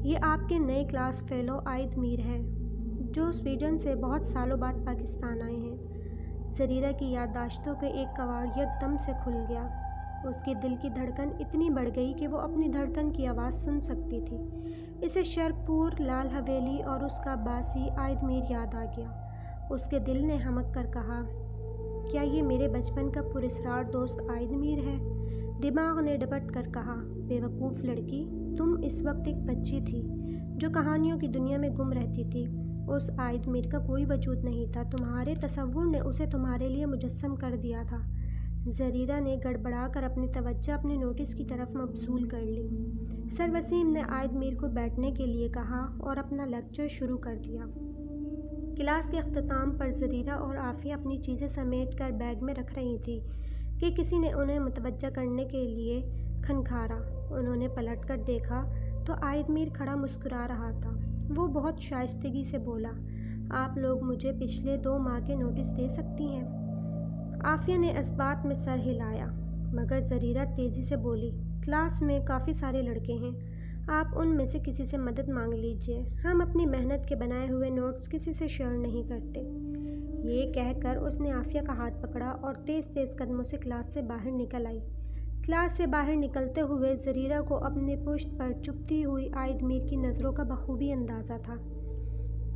Speaker 1: یہ آپ کے نئے کلاس فیلو عائد میر ہیں جو سویڈن سے بہت سالوں بعد پاکستان آئے ہیں۔ زریرہ کی یادداشتوں کے ایک کواڑ یکدم سے کھل گیا۔ اس کے دل کی دھڑکن اتنی بڑھ گئی کہ وہ اپنی دھڑکن کی آواز سن سکتی تھی۔ اسے شرک پور، لال حویلی اور اس کا باسی عائد میر یاد آ گیا۔ اس کے دل نے ہمک کر کہا، کیا یہ میرے بچپن کا پراسرار دوست عائد میر ہے؟ دماغ نے ڈپٹ کر کہا، بے وقوف لڑکی، تم اس وقت ایک بچی تھی جو کہانیوں کی دنیا میں گم رہتی تھی۔ اس عائد میر کا کوئی وجود نہیں تھا، تمہارے تصور نے اسے تمہارے لیے مجسم کر دیا تھا۔ زریرہ نے گڑبڑا کر اپنی توجہ اپنے نوٹس کی طرف مبذول کر لی۔ سر وسیم نے عائد میر کو بیٹھنے کے لیے کہا اور اپنا لیکچر شروع کر دیا۔ کلاس کے اختتام پر زریرہ اور عافیہ اپنی چیزیں سمیٹ کر بیگ میں رکھ رہی تھی کہ کسی نے انہیں متوجہ کرنے کے لیے کھنکھارا۔ انہوں نے پلٹ کر دیکھا تو عائد میر کھڑا مسکرا رہا تھا۔ وہ بہت شائستگی سے بولا، آپ لوگ مجھے پچھلے 2 ماہ کے نوٹس دے سکتی ہیں؟ عافیہ نے اس بات میں سر ہلایا، مگر زریرہ تیزی سے بولی، کلاس میں کافی سارے لڑکے ہیں، آپ ان میں سے کسی سے مدد مانگ لیجئے، ہم اپنی محنت کے بنائے ہوئے نوٹس کسی سے شیئر نہیں کرتے۔ یہ کہہ کر اس نے عافیہ کا ہاتھ پکڑا اور تیز تیز قدموں سے کلاس سے باہر نکل آئی۔ کلاس سے باہر نکلتے ہوئے زریرہ کو اپنی پشت پر چپتی ہوئی عائد میر کی نظروں کا بخوبی اندازہ تھا۔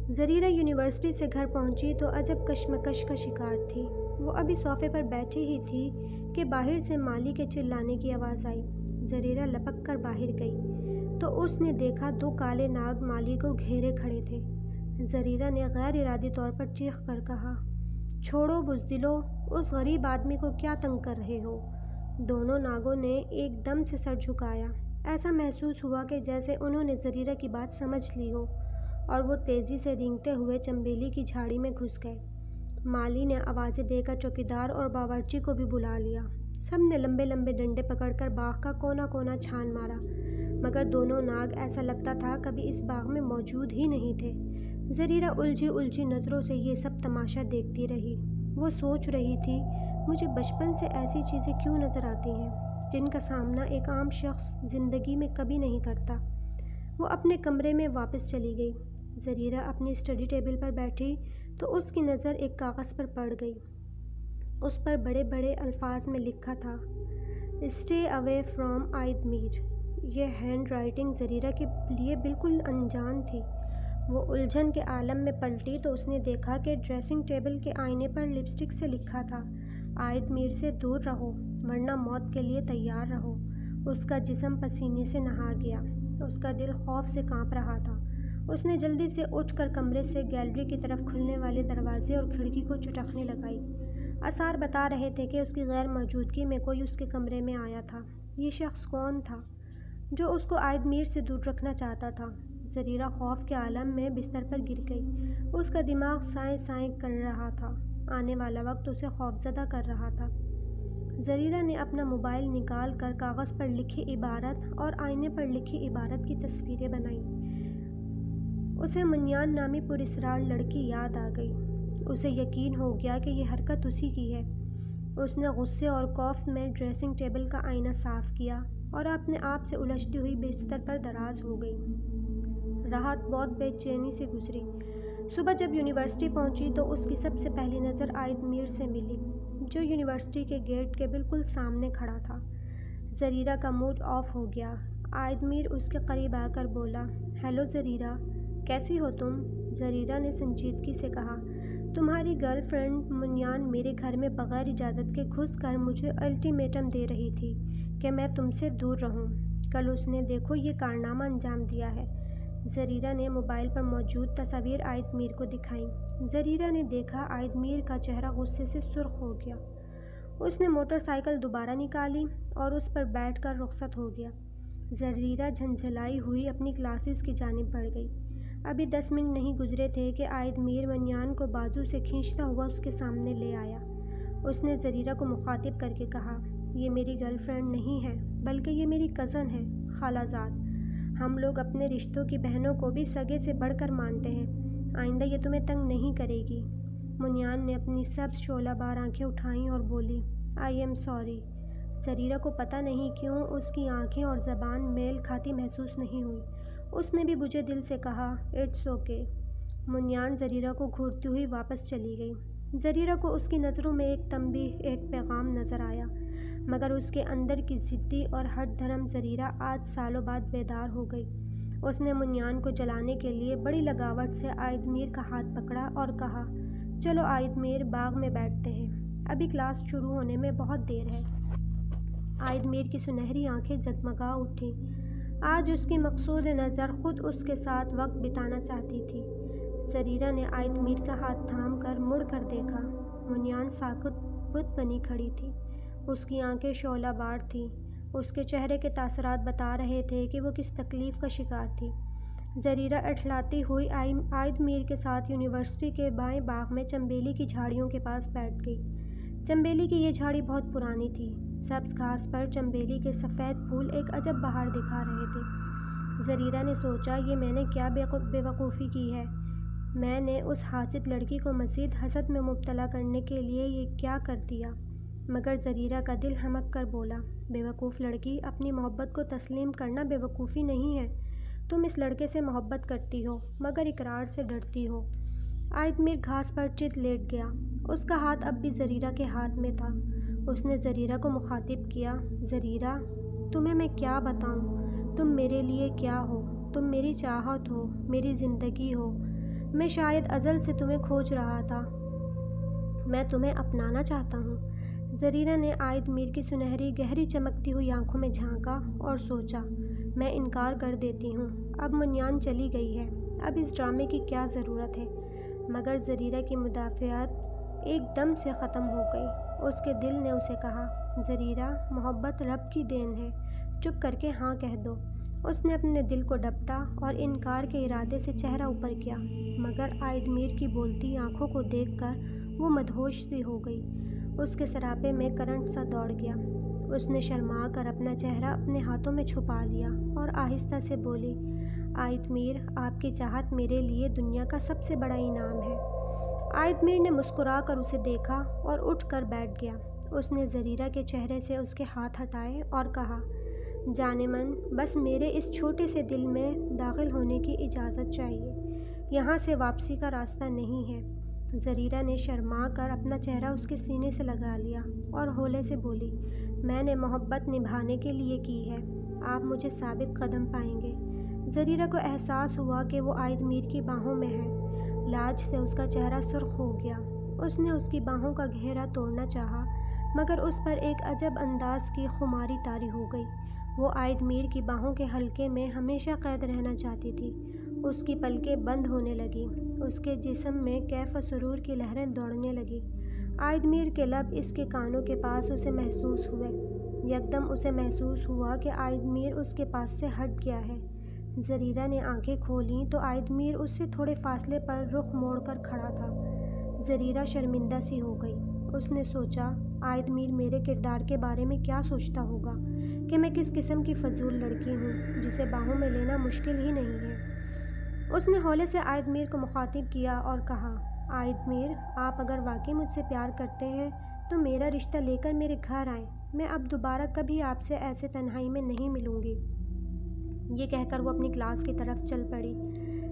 Speaker 1: زریرہ یونیورسٹی سے گھر پہنچی تو عجب کشمکش کا شکار تھی۔ وہ ابھی صوفے پر بیٹھی ہی تھی کہ باہر سے مالی کے چلانے کی آواز آئی۔ زریرہ لپک کر باہر گئی تو اس نے دیکھا 2 کالے ناگ مالی کو گھیرے کھڑے تھے۔ زریرہ نے غیر ارادی طور پر چیخ کر کہا، چھوڑو بزدلو، اس غریب آدمی کو کیا تنگ کر رہے ہو؟ دونوں ناگوں نے ایک دم سے سر جھکایا۔ ایسا محسوس ہوا کہ جیسے انہوں نے زریرہ کی بات سمجھ لی ہو، اور وہ تیزی سے رینگتے ہوئے چنبیلی کی جھاڑی میں گھس گئے۔ مالی نے آوازیں دے کر چوکیدار اور باورچی کو بھی بلا لیا۔ سب نے لمبے لمبے ڈنڈے پکڑ کر باغ کا کونا کونا چھان مارا، مگر دونوں ناگ ایسا لگتا تھا کبھی اس باغ میں موجود ہی نہیں تھے۔ زریرہ الجھی الجھی نظروں سے یہ سب تماشا دیکھتی رہی۔ وہ سوچ رہی تھی، مجھے بچپن سے ایسی چیزیں کیوں نظر آتی ہیں جن کا سامنا ایک عام شخص زندگی میں کبھی نہیں کرتا۔ وہ اپنے کمرے میں واپس چلی گئی۔ زریرہ اپنی اسٹڈی ٹیبل پر بیٹھی تو اس کی نظر ایک کاغذ پر پڑ گئی۔ اس پر بڑے بڑے الفاظ میں لکھا تھا، اسٹے اوے فرام عائد میر۔ یہ ہینڈ رائٹنگ زریرہ کے لیے بالکل انجان تھی۔ وہ الجھن کے عالم میں پلٹی تو اس نے دیکھا کہ ڈریسنگ ٹیبل کے آئینے پر لپسٹک سے لکھا تھا، عائد میر سے دور رہو ورنہ موت کے لیے تیار رہو۔ اس کا جسم پسینے سے نہا گیا، اس کا دل خوف سے کانپ رہا تھا۔ اس نے جلدی سے اٹھ کر کمرے سے گیلری کی طرف کھلنے والے دروازے اور کھڑکی کو چٹکنے لگائی۔ آثار بتا رہے تھے کہ اس کی غیر موجودگی میں کوئی اس کے کمرے میں آیا تھا۔ یہ شخص کون تھا جو اس کو عائد میر سے دور رکھنا چاہتا تھا؟ زریرہ خوف کے عالم میں بستر پر گر گئی۔ اس کا دماغ سائیں سائیں کر رہا تھا، آنے والا وقت اسے خوفزدہ کر رہا تھا۔ زریرہ نے اپنا موبائل نکال کر کاغذ پر لکھی عبارت اور آئینے پر لکھی عبارت کی تصویریں بنائیں۔ اسے منیان نامی پراسرار لڑکی یاد آ گئی۔ اسے یقین ہو گیا کہ یہ حرکت اسی کی ہے۔ اس نے غصے اور خوف میں ڈریسنگ ٹیبل کا آئینہ صاف کیا اور اپنے آپ سے الجھتی ہوئی بستر پر دراز ہو گئی۔ رات بہت بے چینی سے گزری۔ صبح جب یونیورسٹی پہنچی تو اس کی سب سے پہلی نظر عائد میر سے ملی، جو یونیورسٹی کے گیٹ کے بالکل سامنے کھڑا تھا۔ زریرہ کا موڈ آف ہو گیا۔ عائد میر اس کے قریب آ کر بولا، ہیلو زریرہ، کیسی ہو تم؟ زریرہ نے سنجیدگی سے کہا، تمہاری گرل فرینڈ منیان میرے گھر میں بغیر اجازت کے گھس کر مجھے الٹیمیٹم دے رہی تھی کہ میں تم سے دور رہوں۔ کل اس نے دیکھو یہ کارنامہ انجام دیا ہے۔ زریرہ نے موبائل پر موجود تصاویر عائد میر کو دکھائیں۔ زریرہ نے دیکھا عائد میر کا چہرہ غصے سے سرخ ہو گیا۔ اس نے موٹر سائیکل دوبارہ نکالی اور اس پر بیٹھ کر رخصت ہو گیا۔ زریرہ جھنجھلائی ہوئی اپنی کلاسز کی جانب بڑھ گئی۔ ابھی 10 منٹ نہیں گزرے تھے کہ عائد میر منیان کو بازو سے کھینچتا ہوا اس کے سامنے لے آیا۔ اس نے زریرہ کو مخاطب کر کے کہا، یہ میری گرل فرینڈ نہیں ہے بلکہ یہ میری کزن ہے، خالہ زاد۔ ہم لوگ اپنے رشتوں کی بہنوں کو بھی سگے سے بڑھ کر مانتے ہیں۔ آئندہ یہ تمہیں تنگ نہیں کرے گی۔ منیان نے اپنی سبز شعلہ بار آنکھیں اٹھائیں اور بولی، آئی ایم سوری۔ زریرہ کو پتہ نہیں کیوں اس کی آنکھیں اور زبان میل کھاتی محسوس نہیں ہوئی۔ اس نے بھی بجھے دل سے کہا، اٹس اوکے۔ منیان زریرہ کو گھورتی ہوئی واپس چلی گئی۔ زریرہ کو اس کی نظروں میں ایک تنبیہ، ایک پیغام نظر آیا، مگر اس کے اندر کی ضدی اور ہٹ دھرم زریرہ آج سالوں بعد بیدار ہو گئی۔ اس نے منیان کو جلانے کے لیے بڑی لگاوٹ سے عائد میر کا ہاتھ پکڑا اور کہا، چلو عائد میر، باغ میں بیٹھتے ہیں، ابھی کلاس شروع ہونے میں بہت دیر ہے۔ عائد میر کی سنہری آنکھیں جگمگا اٹھیں۔ آج اس کی مقصود نظر خود اس کے ساتھ وقت بتانا چاہتی تھی۔ زریرہ نے عائد میر کا ہاتھ تھام کر مڑ کر دیکھا۔ منیان ساکت بت بنی کھڑی تھی۔ اس کی آنکھیں شعلہ بار تھیں۔ اس کے چہرے کے تاثرات بتا رہے تھے کہ وہ کس تکلیف کا شکار تھی۔ زریرہ اٹھلاتی ہوئی عائد میر کے ساتھ یونیورسٹی کے بائیں باغ میں چنبیلی کی جھاڑیوں کے پاس بیٹھ گئی۔ چنبیلی کی یہ جھاڑی بہت پرانی تھی۔ سبز گھاس پر چنبیلی کے سفید پھول ایک عجب بہار دکھا رہے تھے۔ زریرہ نے سوچا، یہ میں نے کیا بے وقوفی کی ہے؟ میں نے اس حاسد لڑکی کو مزید حسد میں مبتلا کرنے کے لیے یہ کیا کر دیا؟ مگر زریرہ کا دل ہمک کر بولا، بے وقوف لڑکی، اپنی محبت کو تسلیم کرنا بے وقوفی نہیں ہے۔ تم اس لڑکے سے محبت کرتی ہو مگر اقرار سے ڈرتی ہو۔ عائد میر گھاس پر چت لیٹ گیا۔ اس کا ہاتھ اب بھی زریرہ کے ہاتھ میں تھا۔ اس نے زریرہ کو مخاطب کیا، زریرہ، تمہیں میں کیا بتاؤں؟ تم میرے لیے کیا ہو؟ تم میری چاہت ہو، میری زندگی ہو۔ میں شاید ازل سے تمہیں کھوج رہا تھا۔ میں تمہیں اپنانا چاہتا ہوں۔ زریرہ نے عائد میر کی سنہری گہری چمکتی ہوئی آنکھوں میں جھانکا اور سوچا، میں انکار کر دیتی ہوں۔ اب منیان چلی گئی ہے، اب اس ڈرامے کی کیا ضرورت ہے؟ مگر زریرہ کی مدافعت ایک دم سے ختم ہو گئی۔ اس کے دل نے اسے کہا، زریرہ، محبت رب کی دین ہے، چپ کر کے ہاں کہہ دو۔ اس نے اپنے دل کو ڈپٹا اور انکار کے ارادے سے چہرہ اوپر کیا، مگر عائد میر کی بولتی آنکھوں کو دیکھ کر وہ مدہوش سی ہو گئی۔ اس کے سراپے میں کرنٹ سا دوڑ گیا۔ اس نے شرما کر اپنا چہرہ اپنے ہاتھوں میں چھپا لیا اور آہستہ سے بولی، عائد میر، آپ کی چاہت میرے لیے دنیا کا سب سے بڑا انعام ہے۔ عائد میر نے مسکرا کر اسے دیکھا اور اٹھ کر بیٹھ گیا۔ اس نے زریرہ کے چہرے سے اس کے ہاتھ ہٹائے اور کہا، جان من، بس میرے اس چھوٹے سے دل میں داخل ہونے کی اجازت چاہیے، یہاں سے واپسی کا راستہ نہیں ہے۔ زریرہ نے شرما کر اپنا چہرہ اس کے سینے سے لگا لیا اور ہولے سے بولی، میں نے محبت نبھانے کے لیے کی ہے، آپ مجھے ثابت قدم پائیں گے۔ زریرہ کو احساس ہوا کہ وہ عائد میر کی باہوں میں ہے۔ لاج سے اس کا چہرہ سرخ ہو گیا۔ اس نے اس کی باہوں کا گھیرا توڑنا چاہا، مگر اس پر ایک عجب انداز کی خماری طاری ہو گئی۔ وہ عائد میر کی باہوں کے حلقے میں ہمیشہ قید رہنا چاہتی تھی۔ اس کی پلکیں بند ہونے لگیں۔ اس کے جسم میں کیف و سرور کی لہریں دوڑنے لگیں۔ عائد میر کے لب اس کے کانوں کے پاس اسے محسوس ہوئے۔ یکدم اسے محسوس ہوا کہ عائد میر اس کے پاس سے ہٹ گیا ہے۔ زریرہ نے آنکھیں کھولیں تو عائد میر اس سے تھوڑے فاصلے پر رخ موڑ کر کھڑا تھا۔ زریرہ شرمندہ سی ہو گئی۔ اس نے سوچا، عائد میر میرے کردار کے بارے میں کیا سوچتا ہوگا کہ میں کس قسم کی فضول لڑکی ہوں جسے باہوں میں لینا مشکل ہی نہیں ہے۔ اس نے ہولے سے عائد میر کو مخاطب کیا اور کہا، عائد میر، آپ اگر واقعی مجھ سے پیار کرتے ہیں تو میرا رشتہ لے کر میرے گھر آئیں۔ میں اب دوبارہ کبھی آپ سے ایسے تنہائی میں نہیں ملوں گی۔ یہ کہہ کر وہ اپنی کلاس کی طرف چل پڑی۔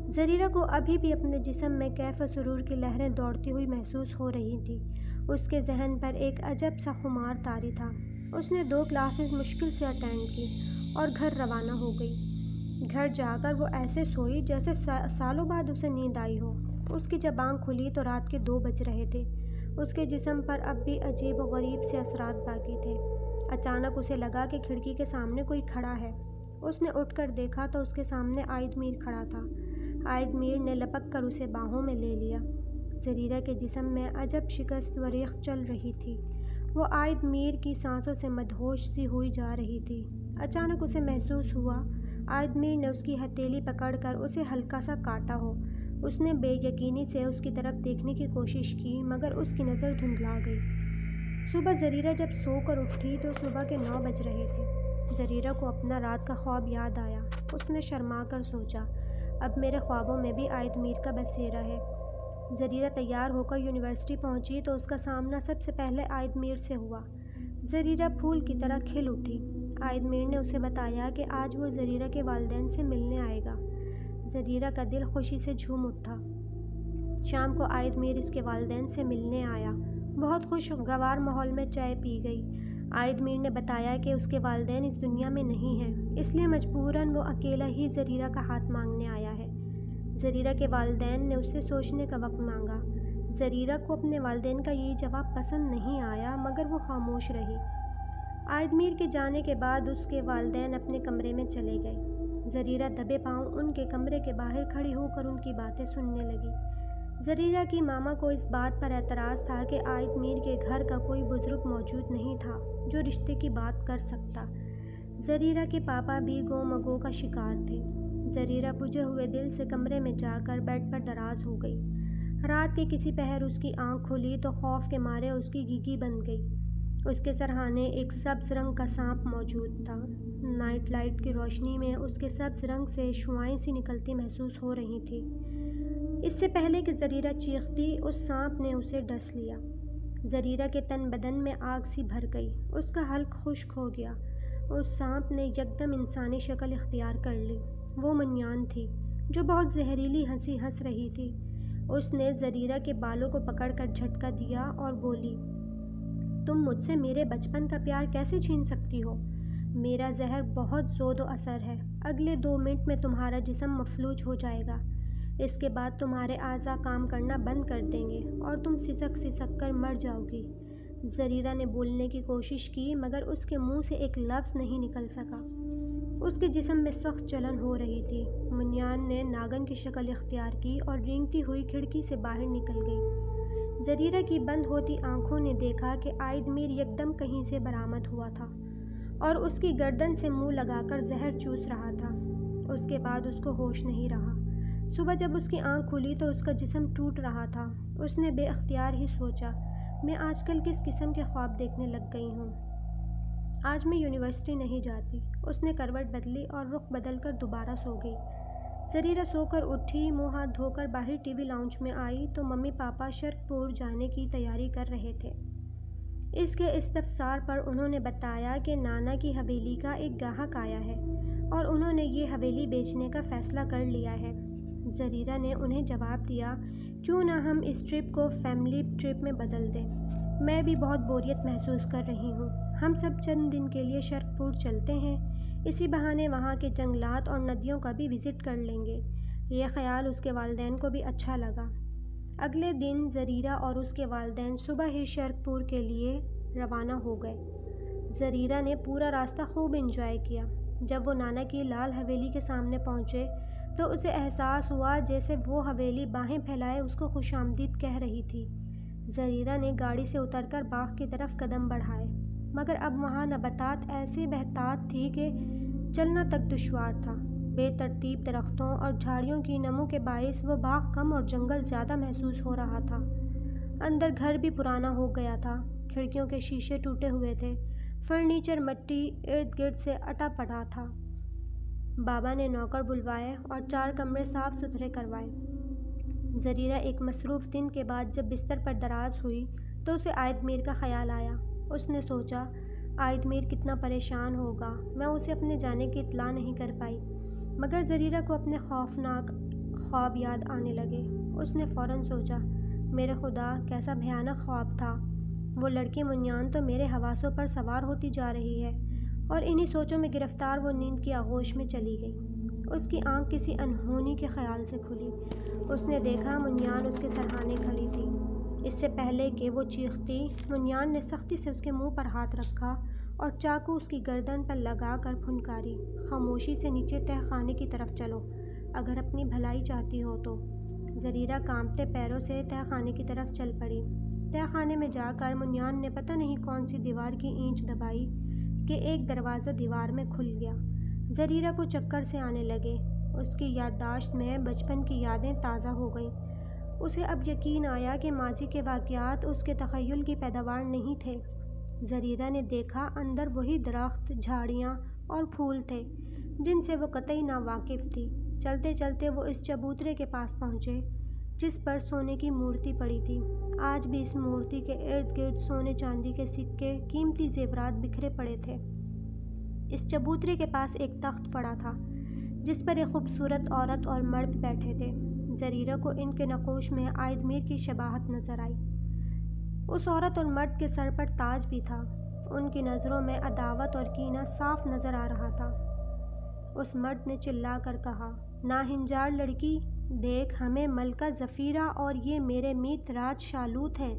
Speaker 1: زریرہ کو ابھی بھی اپنے جسم میں کیف و سرور کی لہریں دوڑتی ہوئی محسوس ہو رہی تھیں۔ اس کے ذہن پر ایک عجب سا خمار طاری تھا۔ اس نے 2 کلاسز مشکل سے اٹینڈ کی اور گھر روانہ ہو گئی۔ گھر جا کر وہ ایسے سوئی جیسے سالوں بعد اسے نیند آئی ہو۔ اس کی جب آنکھ کھلی تو رات کے 2 بج رہے تھے۔ اس کے جسم پر اب بھی عجیب و غریب سے اثرات باقی تھے۔ اچانک اسے لگا کہ کھڑکی کے سامنے کوئی کھڑا ہے۔ اس نے اٹھ کر دیکھا تو اس کے سامنے عائد میر کھڑا تھا۔ عائد میر نے لپک کر اسے باہوں میں لے لیا۔ زریرہ کے جسم میں عجب شکست و ریخت چل رہی تھی۔ وہ عائد میر کی سانسوں سے مدہوش سی ہوئی جا رہی تھی۔ اچانک اسے محسوس ہوا عائد میر نے اس کی ہتھیلی پکڑ کر اسے ہلکا سا کاٹا ہو۔ اس نے بے یقینی سے اس کی طرف دیکھنے کی کوشش کی مگر اس کی نظر دھندلا گئی۔ صبح زریرہ جب سو کر اٹھی تو صبح کے 9 بج رہے تھے۔ زریرہ کو اپنا رات کا خواب یاد آیا۔ اس نے شرما کر سوچا، اب میرے خوابوں میں بھی عائد میر کا بسیرا ہے۔ زریرہ تیار ہو کر یونیورسٹی پہنچی تو اس کا سامنا سب سے پہلے عائد میر سے ہوا۔ زریرہ پھول کی طرح کھل اٹھی۔ عائد میر نے اسے بتایا کہ آج وہ زریرہ کے والدین سے ملنے آئے گا۔ زریرہ کا دل خوشی سے جھوم اٹھا۔ شام کو عائد میر اس کے والدین سے ملنے آیا۔ بہت خوشگوار ماحول میں چائے پی گئی۔ عائد میر نے بتایا کہ اس کے والدین اس دنیا میں نہیں ہیں، اس لیے مجبوراً وہ اکیلا ہی زریرہ کا ہاتھ مانگنے آیا ہے۔ زریرہ کے والدین نے اس سے سوچنے کا وقت مانگا۔ زریرہ کو اپنے والدین کا یہ جواب پسند نہیں آیا مگر وہ خاموش رہی۔ عائد میر کے جانے کے بعد اس کے والدین اپنے کمرے میں چلے گئے۔ زریرہ دبے پاؤں ان کے کمرے کے باہر کھڑی ہو کر ان کی باتیں سننے لگی۔ زریرہ کی ماما کو اس بات پر اعتراض تھا کہ عائد میر کے گھر کا کوئی بزرگ موجود نہیں تھا جو رشتے کی بات کر سکتا۔ زریرہ کے پاپا بھی گو مگو کا شکار تھے۔ زریرہ بجھے ہوئے دل سے کمرے میں جا کر بیڈ پر دراز ہو گئی۔ رات کے کسی پہر اس کی آنکھ کھلی تو خوف کے مارے اس کی گیگی بن گئی۔ اس کے سرہانے ایک سبز رنگ کا سانپ موجود تھا۔ نائٹ لائٹ کی روشنی میں اس کے سبز رنگ سے شعاعیں سی نکلتی محسوس ہو رہی تھی۔ اس سے پہلے کہ زریرہ چیختی، اس سانپ نے اسے ڈس لیا۔ زریرہ کے تن بدن میں آگ سی بھر گئی، اس کا حلق خشک ہو گیا۔ اس سانپ نے یکدم انسانی شکل اختیار کر لی۔ وہ منیان تھی جو بہت زہریلی ہنسی ہنس رہی تھی۔ اس نے زریرہ کے بالوں کو پکڑ کر جھٹکا دیا اور بولی، تم مجھ سے میرے بچپن کا پیار کیسے چھین سکتی ہو؟ میرا زہر بہت زود و اثر ہے۔ اگلے 2 منٹ میں تمہارا جسم مفلوج ہو جائے گا۔ اس کے بعد تمہارے اعضاء کام کرنا بند کر دیں گے اور تم سسک سسک کر مر جاؤ گی۔ زریرہ نے بولنے کی کوشش کی مگر اس کے منہ سے ایک لفظ نہیں نکل سکا۔ اس کے جسم میں سخت جلن ہو رہی تھی۔ منیان نے ناگن کی شکل اختیار کی اور رینگتی ہوئی کھڑکی سے باہر نکل گئی۔ زریرہ کی بند ہوتی آنکھوں نے دیکھا کہ عائد میر یکدم کہیں سے برآمد ہوا تھا اور اس کی گردن سے منہ لگا کر زہر چوس رہا تھا۔ اس کے بعد اس کو ہوش نہیں رہا۔ صبح جب اس کی آنکھ کھلی تو اس کا جسم ٹوٹ رہا تھا۔ اس نے بے اختیار ہی سوچا، میں آج کل کس قسم کے خواب دیکھنے لگ گئی ہوں۔ آج میں یونیورسٹی نہیں جاتی۔ اس نے کروٹ بدلی اور رخ بدل کر دوبارہ سو گئی۔ زریرہ سو کر اٹھی، منہ ہاتھ دھو کر باہر ٹی وی لاؤنج میں آئی تو ممی پاپا شرک پور جانے کی تیاری کر رہے تھے۔ اس کے استفسار پر انہوں نے بتایا کہ نانا کی حویلی کا ایک گاہک آیا ہے اور انہوں نے یہ حویلی بیچنے کا فیصلہ کر لیا ہے۔ زریرہ نے انہیں جواب دیا، کیوں نہ ہم اس ٹرپ کو فیملی ٹرپ میں بدل دیں؟ میں بھی بہت بوریت محسوس کر رہی ہوں۔ ہم سب چند دن کے لیے شرک پور چلتے ہیں، اسی بہانے وہاں کے جنگلات اور ندیوں کا بھی وزٹ کر لیں گے۔ یہ خیال اس کے والدین کو بھی اچھا لگا۔ اگلے دن زریرہ اور اس کے والدین صبح ہی شرک پور کے لیے روانہ ہو گئے۔ زریرہ نے پورا راستہ خوب انجوائے کیا۔ جب وہ نانا کی لال حویلی کے سامنے پہنچے تو اسے احساس ہوا جیسے وہ حویلی باہیں پھیلائے اس کو خوش آمدید کہہ رہی تھی۔ زریرہ نے گاڑی سے اتر کر باغ کی طرف قدم بڑھائے مگر اب وہاں نباتات ایسی بہتات تھی کہ چلنا تک دشوار تھا۔ بے ترتیب درختوں اور جھاڑیوں کی نمو کے باعث وہ باغ کم اور جنگل زیادہ محسوس ہو رہا تھا۔ اندر گھر بھی پرانا ہو گیا تھا، کھڑکیوں کے شیشے ٹوٹے ہوئے تھے، فرنیچر مٹی ارد گرد سے اٹا پڑا تھا۔ بابا نے نوکر بلوائے اور 4 کمرے صاف ستھرے کروائے۔ زریرہ ایک مصروف دن کے بعد جب بستر پر دراز ہوئی تو اسے عائد میر کا خیال آیا۔ اس نے سوچا، عائد میر کتنا پریشان ہوگا، میں اسے اپنے جانے کی اطلاع نہیں کر پائی۔ مگر زریرہ کو اپنے خوفناک خواب یاد آنے لگے۔ اس نے فوراً سوچا، میرے خدا کیسا بھیانک خواب تھا۔ وہ لڑکی منیان تو میرے حواسوں پر سوار ہوتی جا رہی ہے اور انہی سوچوں میں گرفتار وہ نیند کی آغوش میں چلی گئی۔ اس کی آنکھ کسی انہونی کے خیال سے کھلی۔ اس نے دیکھا منیان اس کے سرہانے کھڑی تھی۔ اس سے پہلے کہ وہ چیختی، منیان نے سختی سے اس کے منہ پر ہاتھ رکھا اور چاقو اس کی گردن پر لگا کر پھنکاری، خاموشی سے نیچے تہہ خانے کی طرف چلو، اگر اپنی بھلائی چاہتی ہو تو۔ زریرہ کانپتے پیروں سے تہہ خانے کی طرف چل پڑی۔ تہہ خانے میں جا کر منیان نے پتہ نہیں کون سی دیوار کی اینچ دبائی کہ ایک دروازہ دیوار میں کھل گیا۔ زریرہ کو چکر سے آنے لگے۔ اس کی یادداشت میں بچپن کی یادیں تازہ ہو گئیں۔ اسے اب یقین آیا کہ ماضی کے واقعات اس کے تخیل کی پیداوار نہیں تھے۔ زریرہ نے دیکھا اندر وہی درخت، جھاڑیاں اور پھول تھے جن سے وہ قطعی ناواقف تھی۔ چلتے چلتے وہ اس چبوترے کے پاس پہنچے جس پر سونے کی مورتی پڑی تھی۔ آج بھی اس مورتی کے ارد گرد سونے چاندی کے سکے، قیمتی زیورات بکھرے پڑے تھے۔ اس چبوترے کے پاس ایک تخت پڑا تھا جس پر ایک خوبصورت عورت اور مرد بیٹھے تھے۔ زریرہ کو ان کے نقوش میں عائد میر کی شباہت نظر آئی۔ اس عورت اور مرد کے سر پر تاج بھی تھا۔ ان کی نظروں میں عداوت اور کینہ صاف نظر آ رہا تھا۔ اس مرد نے چلا کر کہا، ناہنجار لڑکی، دیکھ ہمیں ملکہ ظفیرہ اور یہ میرے میت راج شالوت ہیں۔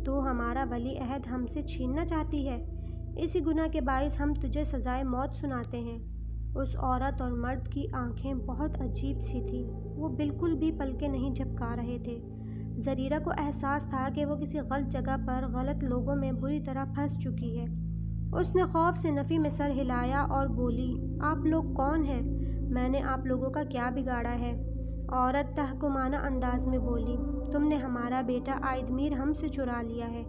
Speaker 1: تو ہمارا ولی عہد ہم سے چھیننا چاہتی ہے۔ اسی گناہ کے باعث ہم تجھے سزائے موت سناتے ہیں۔ اس عورت اور مرد کی آنکھیں بہت عجیب سی تھیں، وہ بالکل بھی پلکیں نہیں جھپکا رہے تھے۔ زریرہ کو احساس تھا کہ وہ کسی غلط جگہ پر غلط لوگوں میں بری طرح پھنس چکی ہے۔ اس نے خوف سے نفی میں سر ہلایا اور بولی، آپ لوگ کون ہیں؟ میں نے آپ لوگوں کا کیا بگاڑا ہے؟ عورت تحکمانہ انداز میں بولی، تم نے ہمارا بیٹا عائد میر ہم سے چرا لیا ہے۔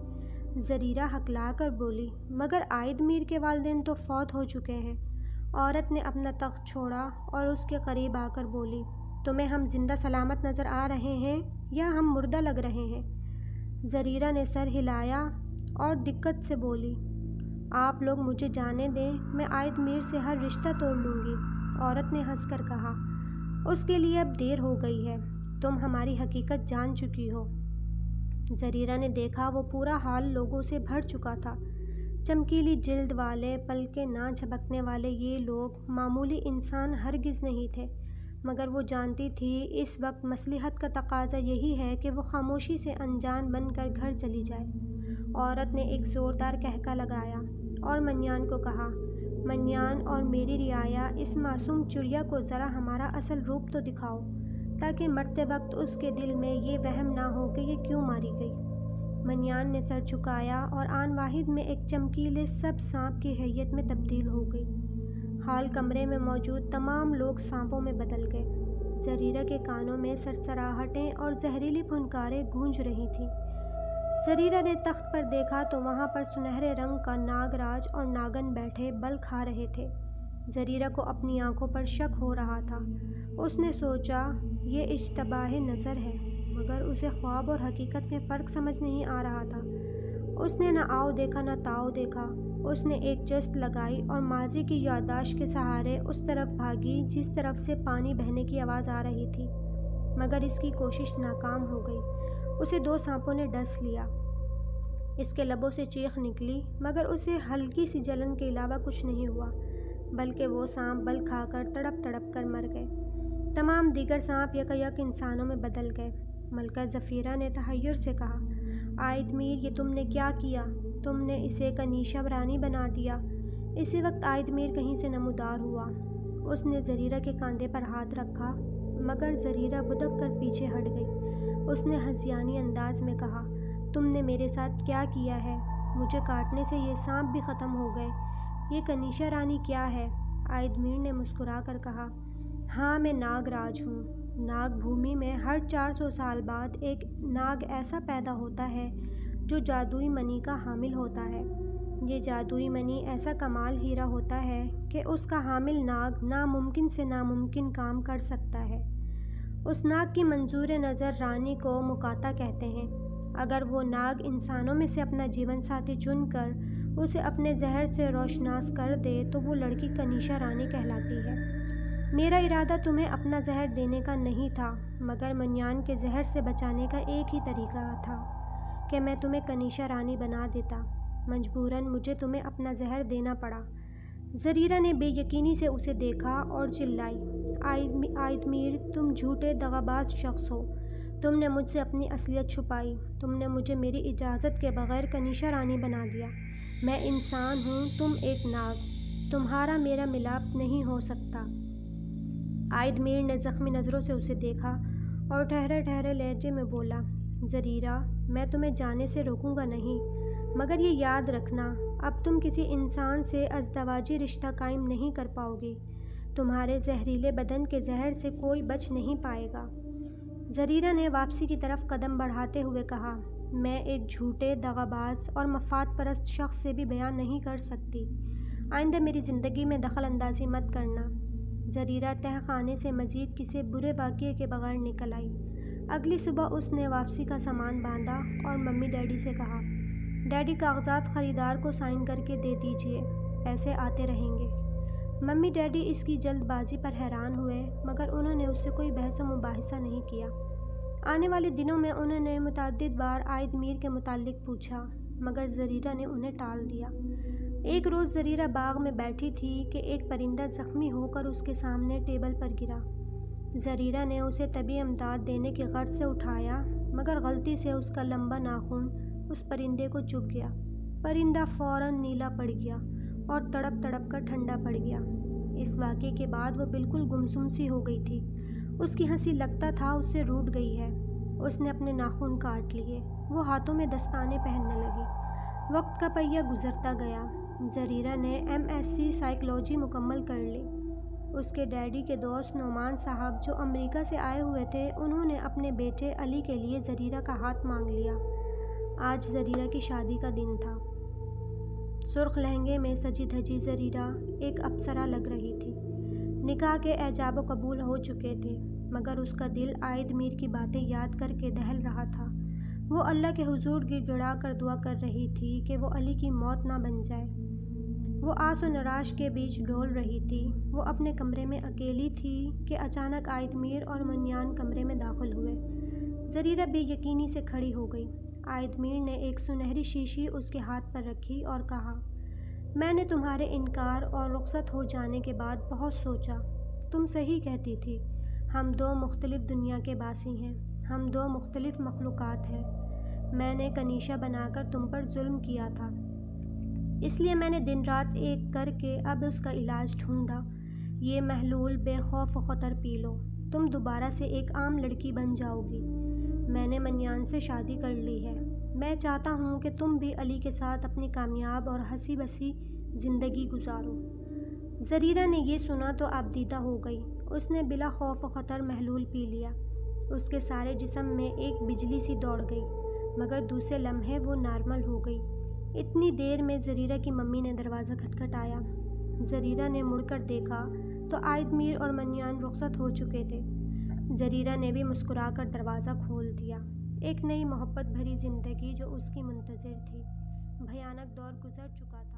Speaker 1: زریرہ ہکلا کر بولی، مگر عائد میر کے والدین تو فوت ہو چکے ہیں۔ عورت نے اپنا تخت چھوڑا اور اس کے قریب آ کر بولی، تمہیں ہم زندہ سلامت نظر آ رہے ہیں یا ہم مردہ لگ رہے ہیں؟ زریرہ نے سر ہلایا اور دقت سے بولی، آپ لوگ مجھے جانے دیں، میں عائد میر سے ہر رشتہ توڑ لوں گی۔ عورت نے ہنس کر کہا، اس کے لیے اب دیر ہو گئی ہے، تم ہماری حقیقت جان چکی ہو۔ زریرہ نے دیکھا وہ پورا حال لوگوں سے بھر چکا تھا۔ چمکیلی جلد والے، پلکیں نہ جھپکنے والے یہ لوگ معمولی انسان ہرگز نہیں تھے، مگر وہ جانتی تھی اس وقت مصلحت کا تقاضا یہی ہے کہ وہ خاموشی سے انجان بن کر گھر چلی جائے۔ عورت نے ایک زوردار قہقہ لگایا اور منیان کو کہا، منیان اور میری رعایا، اس معصوم چڑیا کو ذرا ہمارا اصل روپ تو دکھاؤ، تاکہ مرتے وقت اس کے دل میں یہ وہم نہ ہو کہ یہ کیوں ماری گئی۔ منیان نے سر جھکایا اور آن واحد میں ایک چمکیلے سبز سانپ کی ہیئت میں تبدیل ہو گئی۔ حال کمرے میں موجود تمام لوگ سانپوں میں بدل گئے۔ زریرہ کے کانوں میں سرسراہٹیں اور زہریلی پھنکاریں گونج رہی تھیں۔ زریرہ نے تخت پر دیکھا تو وہاں پر سنہرے رنگ کا ناگراج اور ناگن بیٹھے بل کھا رہے تھے۔ زریرہ کو اپنی آنکھوں پر شک ہو رہا تھا۔ اس نے سوچا یہ اشتباہ نظر ہے، مگر اسے خواب اور حقیقت میں فرق سمجھ نہیں آ رہا تھا۔ اس نے نہ آؤ دیکھا نہ تاؤ دیکھا۔ اس نے ایک جست لگائی اور ماضی کی یادداشت کے سہارے اس طرف بھاگی جس طرف سے پانی بہنے کی آواز آ رہی تھی، مگر اس کی کوشش ناکام ہو گئی۔ اسے 2 سانپوں نے ڈس لیا۔ اس کے لبوں سے چیخ نکلی، مگر اسے ہلکی سی جلن کے علاوہ کچھ نہیں ہوا، بلکہ وہ سانپ بل کھا کر تڑپ تڑپ کر مر گئے۔ تمام دیگر سانپ یکایک انسانوں میں بدل گئے۔ ملکہ ظفیرہ نے تحیر سے کہا، عائد میر، یہ تم نے کیا کیا؟ تم نے اسے کنیشہ رانی بنا دیا۔ اسی وقت عائد میر کہیں سے نمودار ہوا۔ اس نے زریرہ کے کاندھے پر ہاتھ رکھا، مگر زریرہ بدک کر پیچھے ہٹ گئی۔ اس نے ہذیانی انداز میں کہا، تم نے میرے ساتھ کیا کیا ہے؟ مجھے کاٹنے سے یہ سانپ بھی ختم ہو گئے۔ یہ کنیشہ رانی کیا ہے؟ عائد میر نے مسکرا کر کہا، ہاں میں ناگ راج ہوں۔ ناگ بھومی میں ہر 400 سال بعد ایک ناگ ایسا پیدا ہوتا ہے جو جادوئی منی کا حامل ہوتا ہے۔ یہ جادوئی منی ایسا کمال ہیرا ہوتا ہے کہ اس کا حامل ناگ ناممکن سے ناممکن کام کر سکتا ہے۔ اس ناگ کی منظور نظر رانی کو مکاتا کہتے ہیں۔ اگر وہ ناگ انسانوں میں سے اپنا جیون ساتھی چن کر اسے اپنے زہر سے روشناس کر دے تو وہ لڑکی کنیشہ رانی کہلاتی ہے۔ میرا ارادہ تمہیں اپنا زہر دینے کا نہیں تھا، مگر منیان کے زہر سے بچانے کا ایک ہی طریقہ تھا کہ میں تمہیں کنیشہ رانی بنا دیتا۔ مجبوراً مجھے تمہیں اپنا زہر دینا پڑا۔ زریرہ نے بے یقینی سے اسے دیکھا اور چلائی، عائد میر، تم جھوٹے دغاباز شخص ہو۔ تم نے مجھ سے اپنی اصلیت چھپائی۔ تم نے مجھے میری اجازت کے بغیر کنیشہ رانی بنا دیا۔ میں انسان ہوں، تم ایک ناگ، تمہارا میرا ملاپ نہیں ہو سکتا۔ عائد میر نے زخمی نظروں سے اسے دیکھا اور ٹھہرے ٹھہرے لہجے میں بولا، زریرہ، میں تمہیں جانے سے روکوں گا نہیں، مگر یہ یاد رکھنا، اب تم کسی انسان سے ازدواجی رشتہ قائم نہیں کر پاؤ گی۔ تمہارے زہریلے بدن کے زہر سے کوئی بچ نہیں پائے گا۔ زریرہ نے واپسی کی طرف قدم بڑھاتے ہوئے کہا، میں ایک جھوٹے دغاباز اور مفاد پرست شخص سے بھی بیان نہیں کر سکتی۔ آئندہ میری زندگی میں دخل اندازی مت کرنا۔ زریرہ تہہ خانے سے مزید کسی برے واقعے کے بغیر نکل آئی۔ اگلی صبح اس نے واپسی کا سامان باندھا اور ممی ڈیڈی سے کہا، ڈیڈی کاغذات خریدار کو سائن کر کے دے دیجیے، پیسے آتے رہیں گے۔ ممی ڈیڈی اس کی جلد بازی پر حیران ہوئے، مگر انہوں نے اس سے کوئی بحث و مباحثہ نہیں کیا۔ آنے والے دنوں میں انہوں نے متعدد بار عائد میر کے متعلق پوچھا، مگر زریرہ نے انہیں ٹال دیا۔ ایک روز زریرہ باغ میں بیٹھی تھی کہ ایک پرندہ زخمی ہو کر اس کے سامنے ٹیبل پر گرا۔ زریرہ نے اسے طبی امداد دینے کی غرض سے اٹھایا، مگر غلطی سے اس کا لمبا ناخن اس پرندے کو چبھ گیا۔ پرندہ فوراً نیلا پڑ گیا اور تڑپ تڑپ کر ٹھنڈا پڑ گیا۔ اس واقعے کے بعد وہ بالکل گمسم سی ہو گئی تھی۔ اس کی ہنسی لگتا تھا اس سے روٹ گئی ہے۔ اس نے اپنے ناخن کاٹ لیے۔ وہ ہاتھوں میں دستانے پہننے لگی۔ وقت کا پہیہ گزرتا گیا۔ زریرہ نے MSc سائیکالوجی مکمل کر لی۔ اس کے ڈیڈی کے دوست نعمان صاحب جو امریکہ سے آئے ہوئے تھے، انہوں نے اپنے بیٹے علی کے لیے زریرہ کا ہاتھ مانگ لیا۔ آج زریرہ کی شادی کا دن تھا۔ سرخ لہنگے میں سجی دھجی زریرہ ایک اپسرا لگ رہی تھی۔ نکاح کے ایجاب و قبول ہو چکے تھے، مگر اس کا دل عائد میر کی باتیں یاد کر کے دہل رہا تھا۔ وہ اللہ کے حضور گڑ گڑا کر دعا کر رہی تھی کہ وہ علی کی موت نہ بن جائے۔ وہ آس و نراش کے بیچ ڈول رہی تھی۔ وہ اپنے کمرے میں اکیلی تھی کہ اچانک عائد میر اور منیان کمرے میں داخل ہوئے۔ زریرہ بے یقینی سے کھڑی ہو گئی۔ عائد میر نے ایک سنہری شیشی اس کے ہاتھ پر رکھی اور کہا، میں نے تمہارے انکار اور رخصت ہو جانے کے بعد بہت سوچا۔ تم صحیح کہتی تھی۔ ہم دو مختلف دنیا کے باسی ہیں۔ ہم دو مختلف مخلوقات ہیں۔ میں نے کنیشہ بنا کر تم پر ظلم کیا تھا، اس لیے میں نے دن رات ایک کر کے اب اس کا علاج ڈھونڈا۔ یہ محلول بے خوف و خطر پی لو، تم دوبارہ سے ایک عام لڑکی بن جاؤ گی۔ میں نے منیان سے شادی کر لی ہے۔ میں چاہتا ہوں کہ تم بھی علی کے ساتھ اپنی کامیاب اور ہنسی بسی زندگی گزارو۔ زریرہ نے یہ سنا تو آبدیدہ ہو گئی۔ اس نے بلا خوف و خطر محلول پی لیا۔ اس کے سارے جسم میں ایک بجلی سی دوڑ گئی، مگر دوسرے لمحے وہ نارمل ہو گئی۔ اتنی دیر میں زریرہ کی ممی نے دروازہ کھٹکھٹایا۔ زریرہ نے مڑ کر دیکھا تو عائد میر اور منیان رخصت ہو چکے تھے۔ زریرہ نے بھی مسکرا کر دروازہ کھول دیا۔ ایک نئی محبت بھری زندگی جو اس کی منتظر تھی۔ بھیانک دور گزر چکا تھا۔